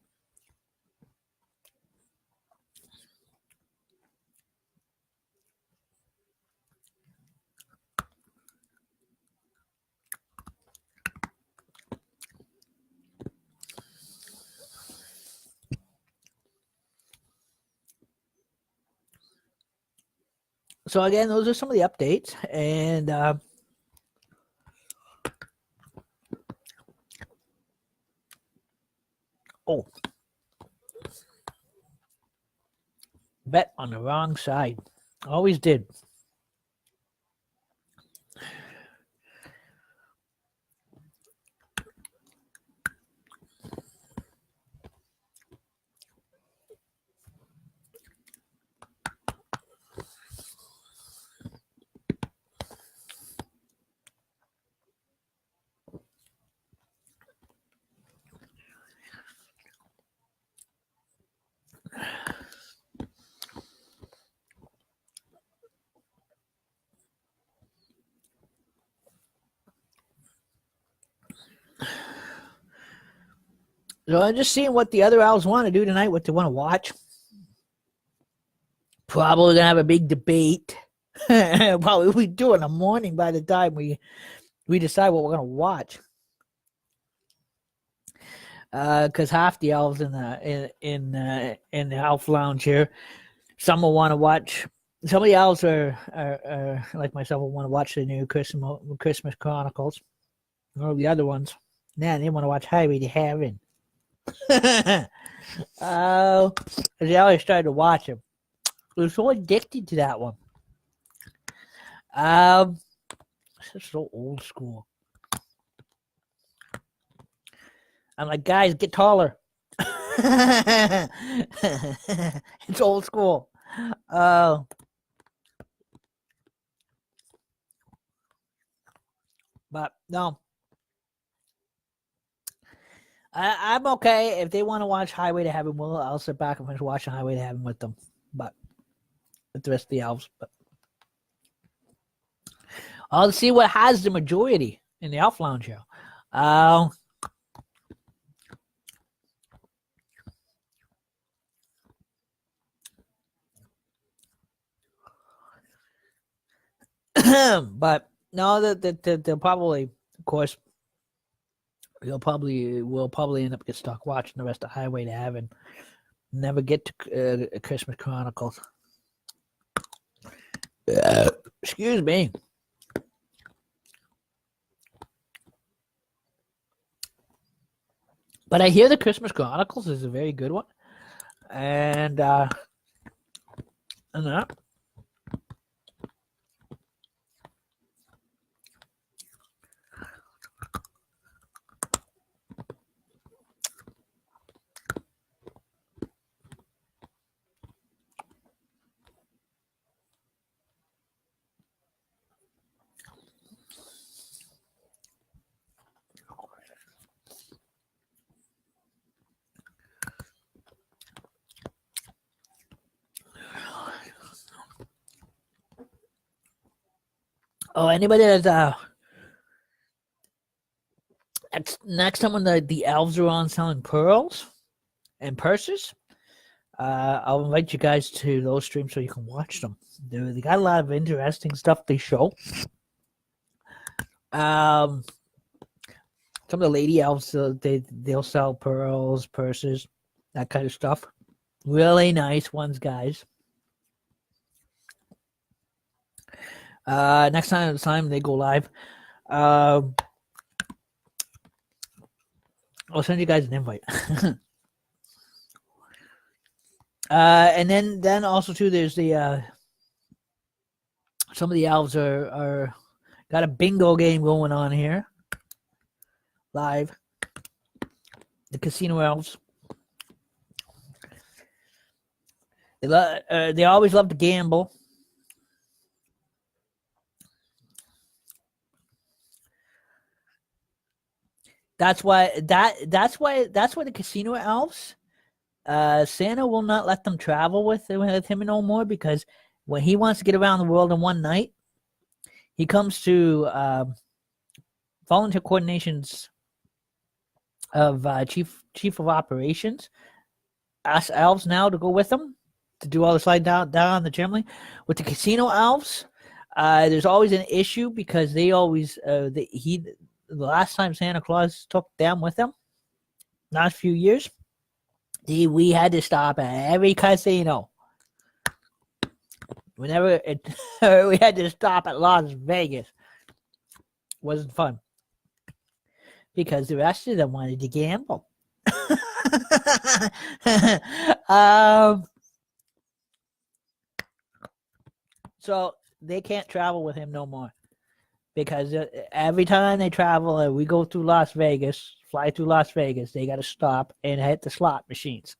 So again, those are some of the updates, and oh, bet on the wrong side. Always did. So I'm just seeing what the other owls want to do tonight, what they want to watch. Probably gonna have a big debate. Probably we do in the morning by the time we decide what we're gonna watch. Because half the elves in the elf lounge here, some will want to watch. Some of the elves are like myself will want to watch the new Christmas Chronicles, or the other ones. Man, they want to watch Highway to Heaven. Oh, they always started to watch them. I was so addicted to that one. It's so old school. I'm like, guys, get taller. It's old school. Oh. But no. I'm okay. If they want to watch Highway to Heaven, I'll sit back and finish watching Highway to Heaven with them. But with the rest of the elves. But I'll see what has the majority in the Elf Lounge show. But no, they'll probably, of course, we'll probably end up get stuck watching the rest of Highway to Heaven. Never get to Christmas Chronicles. Excuse me. But I hear the Christmas Chronicles is a very good one, and that. Oh, anybody that's next time when the elves are on selling pearls and purses, I'll invite you guys to those streams so you can watch them. They got a lot of interesting stuff they show. Some of the lady elves they'll sell pearls, purses, that kind of stuff. Really nice ones, guys. Next time they go live, I'll send you guys an invite. And then also too, there's the some of the elves are Got a bingo game going on here. Live. The Casino Elves. They always love to gamble. That's why the Casino Elves. Santa will not let them travel with him no more, because when he wants to get around the world in one night, he comes to volunteer coordinations of chief of operations. Ask elves now to go with him to do all the slide down the chimney. With the Casino Elves, there's always an issue because they always the last time Santa Claus took them with him, last few years, we had to stop at every casino. We had to stop at Las Vegas. Wasn't fun because the rest of them wanted to gamble. So they can't travel with him no more, because every time they travel, we go through Las Vegas, fly through Las Vegas, they got to stop and hit the slot machines.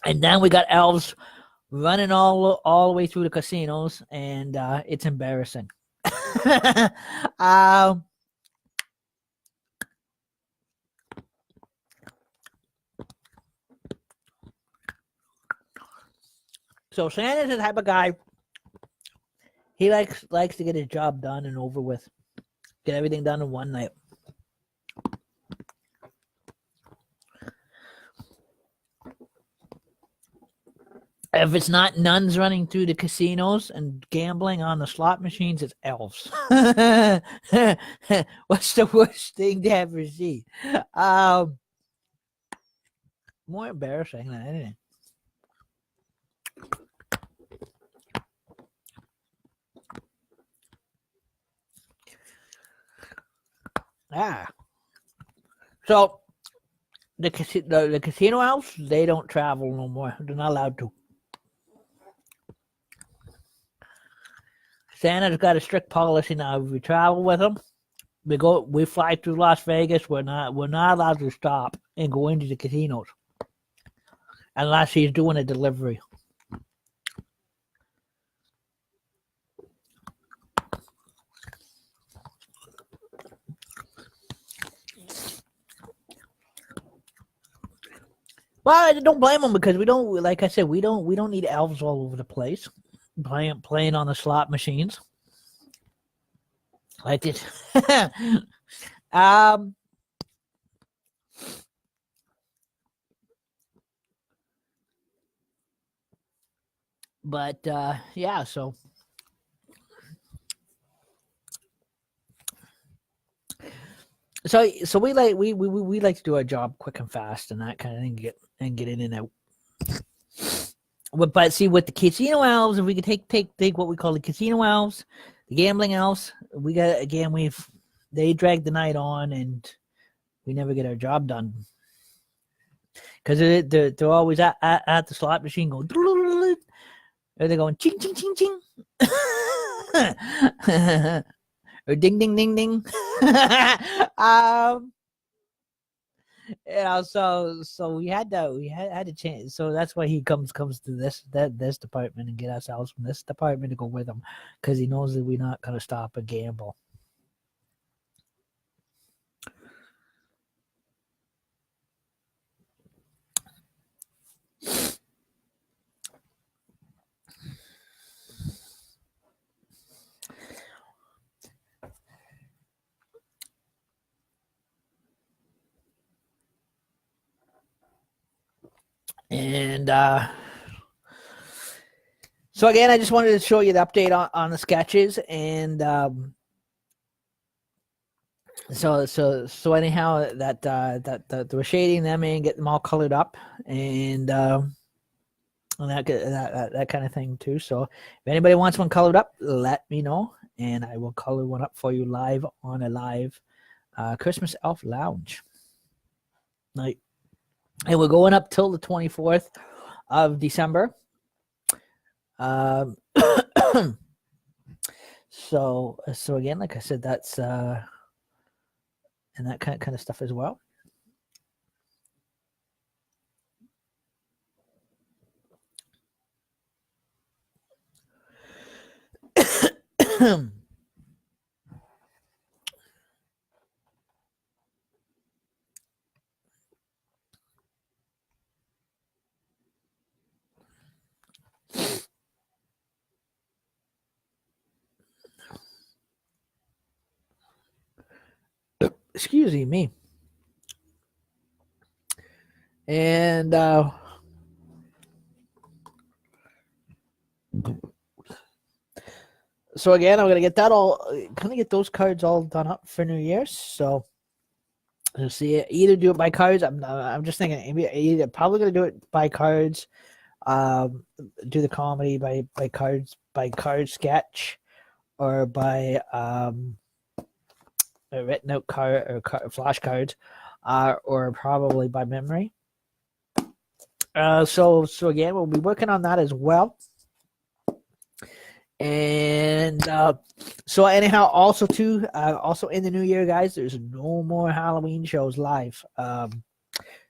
And then we got elves running all the way through the casinos, and it's embarrassing. So Santa's the type of guy, he likes to get his job done and over with. Get everything done in one night. If it's not nuns running through the casinos and gambling on the slot machines, it's elves. What's the worst thing to ever see? More embarrassing than anything. So the casino elves, they don't travel no more. They're not allowed to. Santa's got a strict policy now. If we travel with him, we fly through Las Vegas. We're not allowed to stop and go into the casinos unless he's doing a delivery. Well, I don't blame them, because we don't, like I said, we don't need elves all over the place playing on the slot machines like this. But yeah, so we like to do our job quick and fast and that kind of thing, get in and out. But see, with the casino elves, if we could take what we call the casino elves, the gambling elves, they drag the night on and we never get our job done, because they're always at the slot machine going, or they're going ching ching ching ching, or ding ding ding ding. So we had to change. So that's why he comes to this department and get us out from this department to go with him, because he knows that we're not gonna stop and gamble. And so again, I just wanted to show you the update on the sketches, and so anyhow, that we're shading them and get them all colored up, and that kind of thing too. So if anybody wants one colored up, let me know, and I will color one up for you live on a live Christmas Elf Lounge night. And we're going up till the 24th of December. So again, like I said, that's and that kind of stuff as well. Excuse me. And so again, I'm gonna get that all kind of get those cards all done up for New Year's. So you'll see it. Either do it by cards. I'm just thinking either probably gonna do it by cards. Do the comedy by cards by card sketch, or by a written out card or flashcards, or probably by memory. So again, we'll be working on that as well. And so anyhow, also too, also in the new year, guys, there's no more Halloween shows live.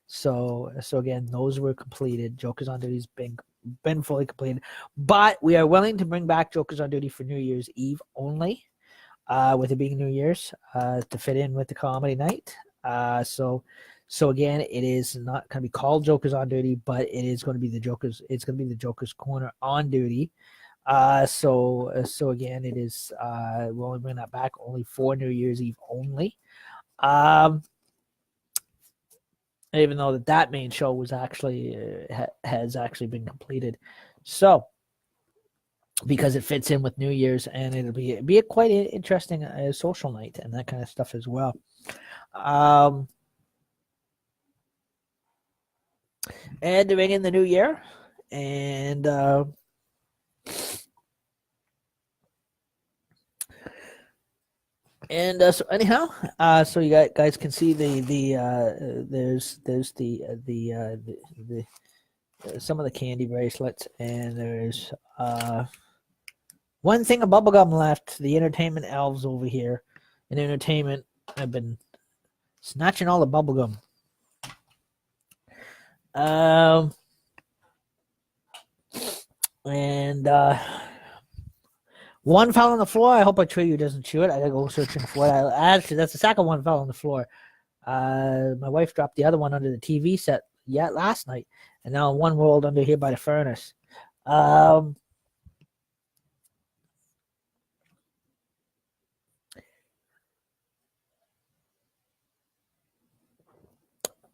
So again, those were completed. Jokers on Duty's been fully completed, but we are willing to bring back Jokers on Duty for New Year's Eve only, with it being New Year's, to fit in with the comedy night. So again, it is not going to be called Jokers on Duty, but it is going to be the Jokers. It's going to be the Jokers Corner on Duty. So again, it is we'll only bring that back only for New Year's Eve only. Even though that main show was actually has actually been completed, so because it fits in with New Year's, and it'll be a quite interesting social night and that kind of stuff as well. And to bring in the new year, and so anyhow, so you guys can see there's the some of the candy bracelets, and there's one thing of bubblegum left. The entertainment elves over here in entertainment have been snatching all the bubblegum. And one fell on the floor. I hope Atreyu doesn't chew it. I gotta go searching for it. Actually, that's the second one fell on the floor. My wife dropped the other one under the TV set last night, and now one rolled under here by the furnace.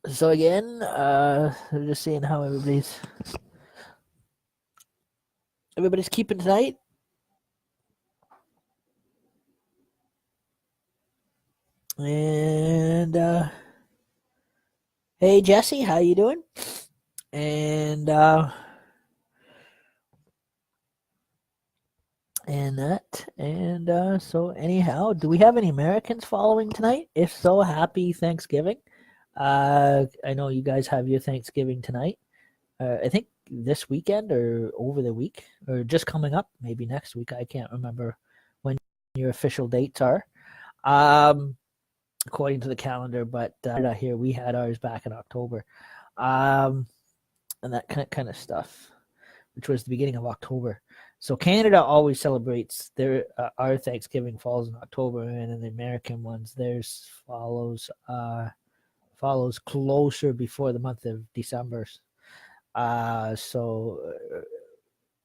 So again, I'm just seeing how everybody's keeping tonight. And hey Jesse, how you doing? And so anyhow, do we have any Americans following tonight? If so, happy Thanksgiving. I know you guys have your Thanksgiving tonight. I think this weekend or over the week or just coming up, maybe next week. I can't remember when your official dates are, according to the calendar. But here we had ours back in October, and that kind of stuff, which was the beginning of October. So Canada always celebrates their our Thanksgiving falls in October, and then the American ones theirs follows closer before the month of December. So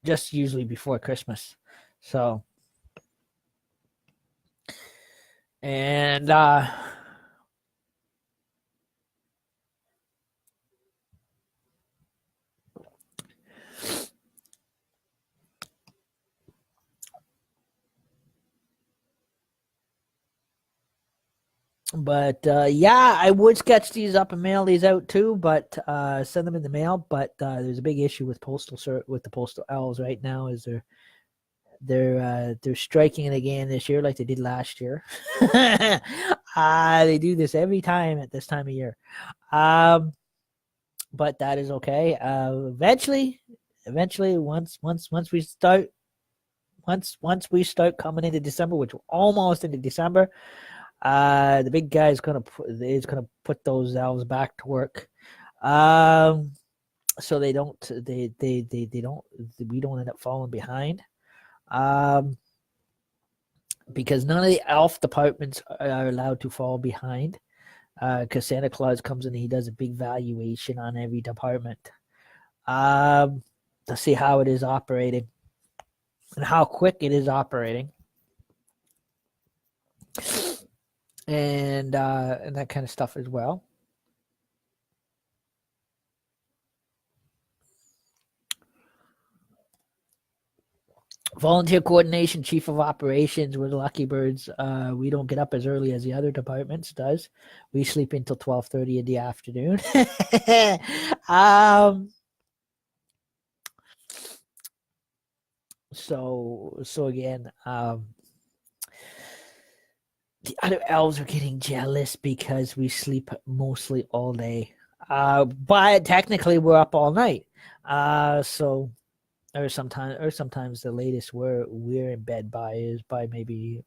just usually before Christmas. So and but yeah, I would sketch these up and mail these out too, but send them in the mail. But there's a big issue with the postal elves right now. Is they're striking it again this year like they did last year. They do this every time at this time of year. But that is okay. Eventually, once we start Once we start coming into December, which we're almost into December, the big guy is gonna put those elves back to work. So they don't they don't we don't end up falling behind. Because none of the elf departments are allowed to fall behind. Because Santa Claus comes in and he does a big valuation on every department. To see how it is operating and how quick it is operating. And that kind of stuff as well. Volunteer coordination, chief of operations. We're the Lucky Birds. We don't get up as early as the other departments does. We sleep until 12:30 in the afternoon. So again, the other elves are getting jealous because we sleep mostly all day. But technically we're up all night. So or sometimes the latest we're in bed by maybe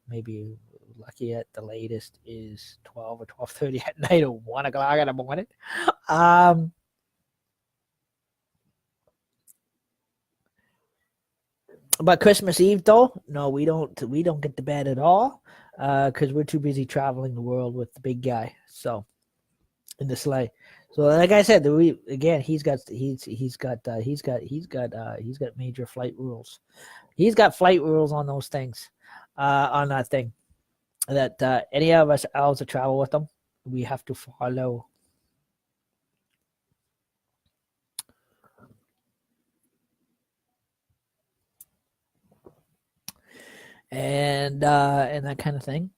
lucky at the latest is 12 or 12:30 at night or 1 o'clock in the morning. But Christmas Eve though, no, we don't get to bed at all, because we're too busy traveling the world with the big guy. So in the sleigh. So like I said, he's got major flight rules. He's got flight rules on those things, on that thing. That any of us elves that travel with them, we have to follow. And that kind of thing.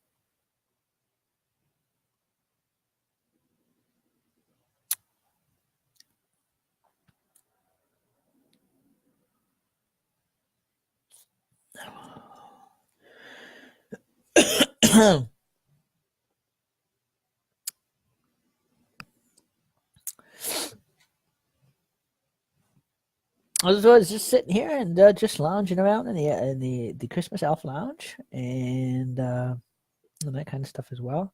I was just sitting here and just lounging around in the Christmas Elf Lounge and that kind of stuff as well.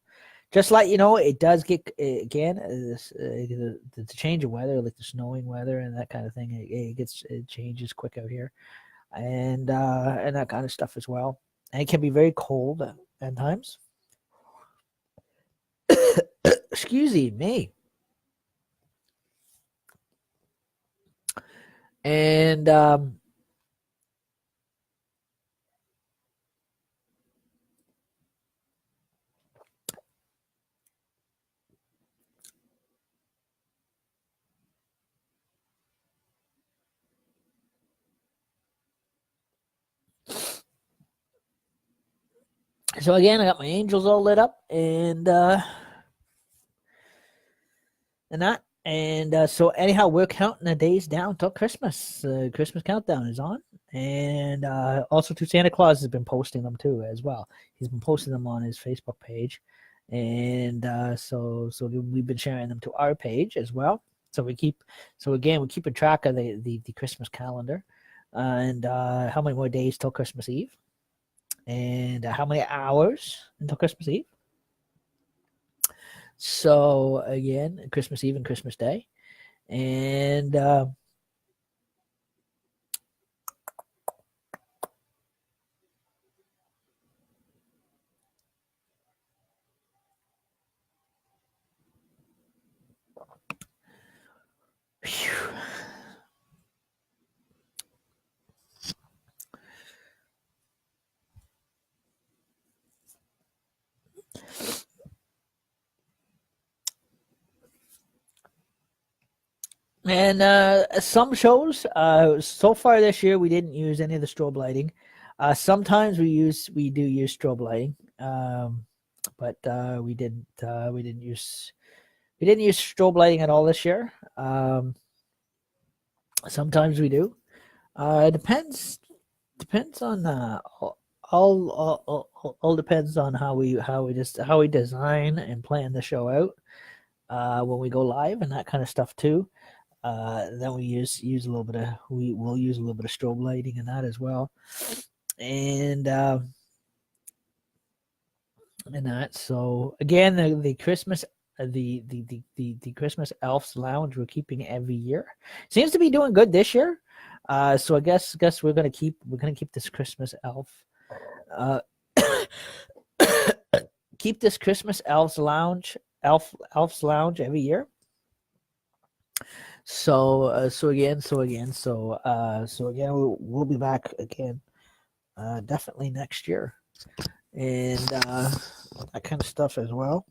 Just like it does get again the change of weather, like the snowing weather and that kind of thing. It changes quick out here, and that kind of stuff as well. And it can be very cold at times. Excuse me. And so again, I got my angels all lit up and that. And so anyhow, we're counting the days down till Christmas. Christmas countdown is on, and also too, Santa Claus has been posting them too as well. He's been posting them on his Facebook page, and so we've been sharing them to our page as well. So we're keeping track of the Christmas calendar, and how many more days till Christmas Eve, and how many hours until Christmas Eve. So again, Christmas Eve and Christmas Day, and and some shows. So far this year, we didn't use any of the strobe lighting. Sometimes we do use strobe lighting, but we didn't use strobe lighting at all this year. Sometimes we do. It depends on all depends on how we design and plan the show out when we go live and that kind of stuff too. Then we use a little bit of we'll use a little bit of strobe lighting in that as well. and that. So again, the Christmas the Christmas Elves Lounge we're keeping every year seems to be doing good this year. So I guess we're gonna keep this Christmas uh keep this Christmas Elves Lounge every year. So again we'll be back again definitely next year, and that kind of stuff as well.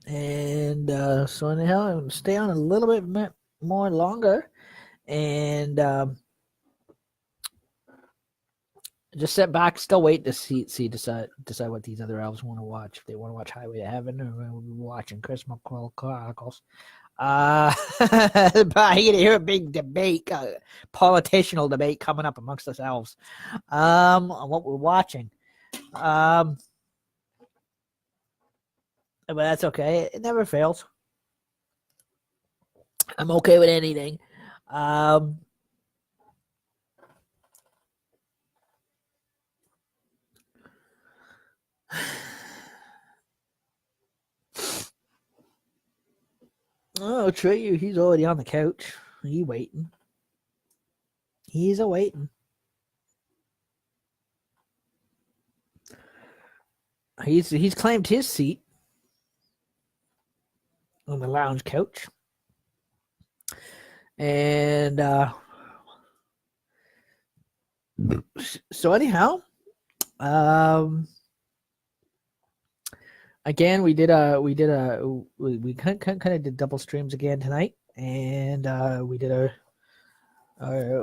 And so anyhow, I'm gonna stay on a little bit more longer, and just sit back, still wait to decide what these other elves want to watch. If they want to watch Highway to Heaven, or we'll be watching Christmas Chronicles. But I can hear a big debate, political debate coming up amongst us elves, on what we're watching. But that's okay. It never fails. I'm okay with anything. Oh, Trey, he's already on the couch. He waiting. He's a waiting. He's claimed his seat on the lounge couch. And so anyhow, again we kind of did double streams again tonight, and we did our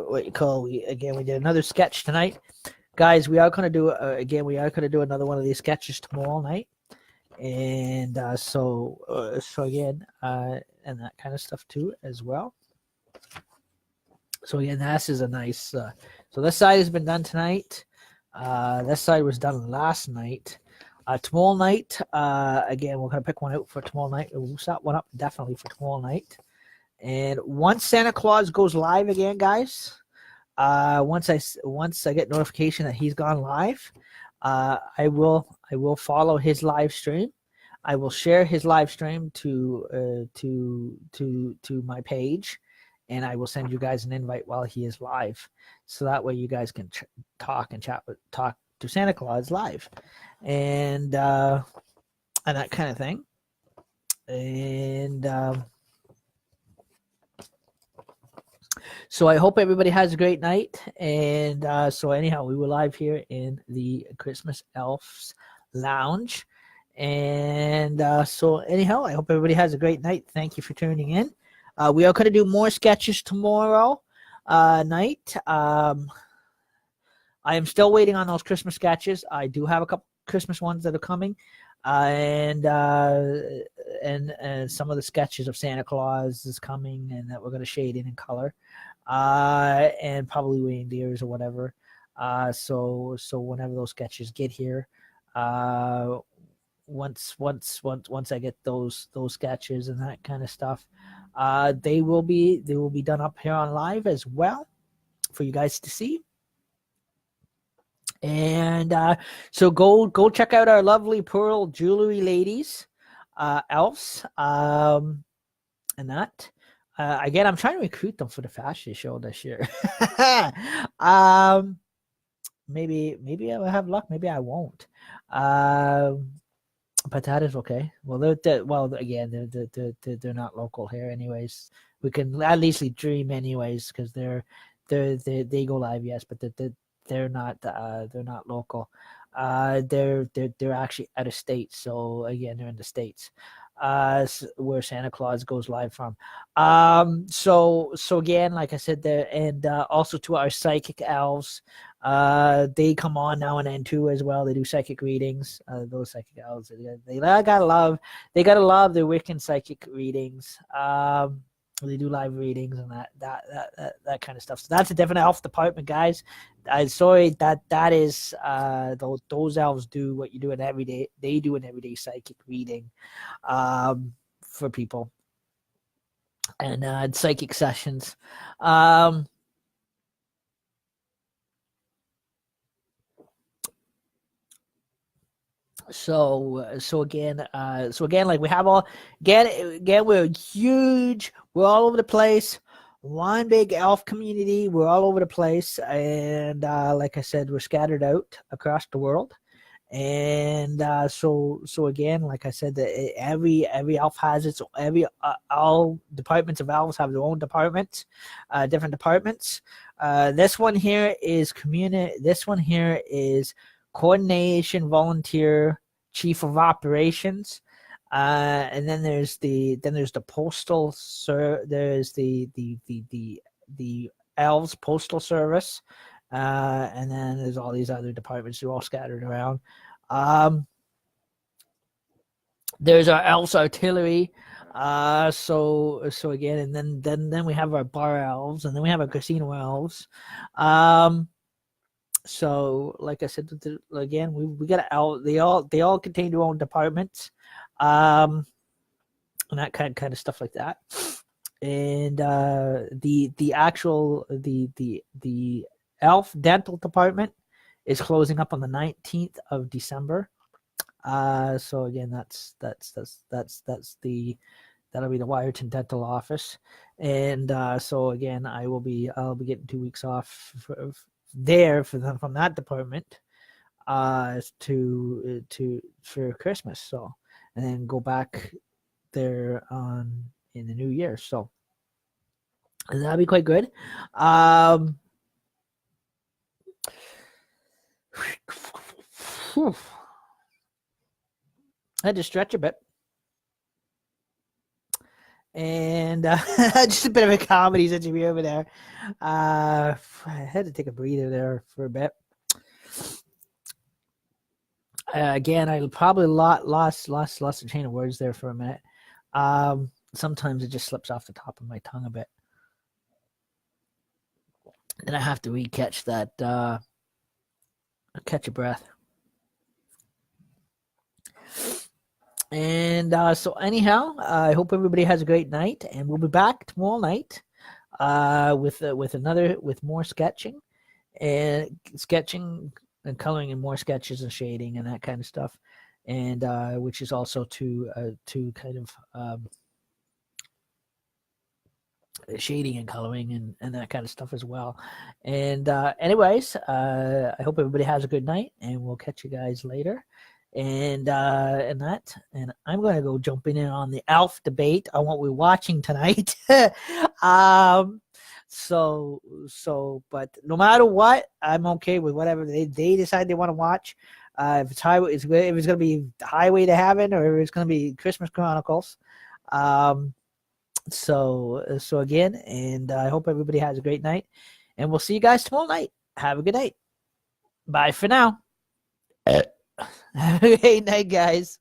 what you call we did another sketch tonight, guys. We are going to do another one of these sketches tomorrow night, and so again and that kind of stuff too as well. So again, this is a nice. So this side has been done tonight. This side was done last night. Tomorrow night, again, we're gonna pick one out for tomorrow night. We'll set one up definitely for tomorrow night. And once Santa Claus goes live again, guys, once I get notification that he's gone live, I will follow his live stream. I will share his live stream to my page, and I will send you guys an invite while he is live, so that way you guys can talk to Santa Claus live, and that kind of thing. And so I hope everybody has a great night. And so anyhow, we were live here in the Christmas Elves Lounge. And so anyhow, I hope everybody has a great night. Thank you for tuning in. We are going to do more sketches tomorrow night. I am still waiting on those Christmas sketches. I do have a couple Christmas ones that are coming, and some of the sketches of Santa Claus is coming, and that we're going to shade in color, and probably reindeers or whatever. So whenever those sketches get here, once I get those sketches and that kind of stuff, they will be done up here on live as well for you guys to see. And so go check out our lovely pearl jewelry ladies, elves, and that. Again, I'm trying to recruit them for the fashion show this year. Maybe I will have luck. Maybe I won't. But that is okay. Well, they're not local here, anyways. We can at least dream, anyways, because they go live, yes, but they're not local. They're actually out of state. So again, they're in the States. where Santa Claus goes live from. So again, like I said there, and also to our psychic elves, they come on now and then too as well. They do psychic readings. Those psychic elves, they gotta love their Wiccan psychic readings. They do live readings and that kind of stuff. So that's a different elf department, guys. Sorry, that is those elves do what you do in everyday. They do an everyday psychic reading, for people, and psychic sessions. So again, like we have all again, we're huge. We're all over the place. One big elf community. We're all over the place, and like I said, we're scattered out across the world. And so again, like I said, every elf has its all departments of elves have their own departments, different departments. This one here is community. This one here is coordination volunteer chief of operations, and then there's the postal there's the elves postal service, and then there's all these other departments who are all scattered around. There's our elves artillery. So again, and then we have our bar elves, and then we have our casino elves. So like I said, again, we got out. They all contain their own departments, and that kind of stuff like that. And the actual the elf dental department is closing up on the 19th of December. So again, that'll be the Wyerton Dental office, and so again, I'll be getting 2 weeks off from that department, for Christmas. So, and then go back there in the new year. So that'll be quite good. I had to stretch a bit. And just a bit of a comedy interview over there. I had to take a breather there for a bit. Again, I probably lost the chain of words there for a minute. Sometimes it just slips off the top of my tongue a bit. Then I have to recatch that, catch a breath. And so anyhow, I hope everybody has a great night, and we'll be back tomorrow night with more sketching and coloring and more sketches and shading and that kind of stuff, and which is also to kind of shading and coloring and that kind of stuff as well. And anyways, I hope everybody has a good night, and we'll catch you guys later. And I'm gonna go jumping in on the elf debate on what we're watching tonight. So but no matter what, I'm okay with whatever they decide they want to watch. If it's gonna be Highway to Heaven, or if it's gonna be Christmas Chronicles. So again, and I hope everybody has a great night, and we'll see you guys tomorrow night. Have a good night. Bye for now. Have a great night, guys.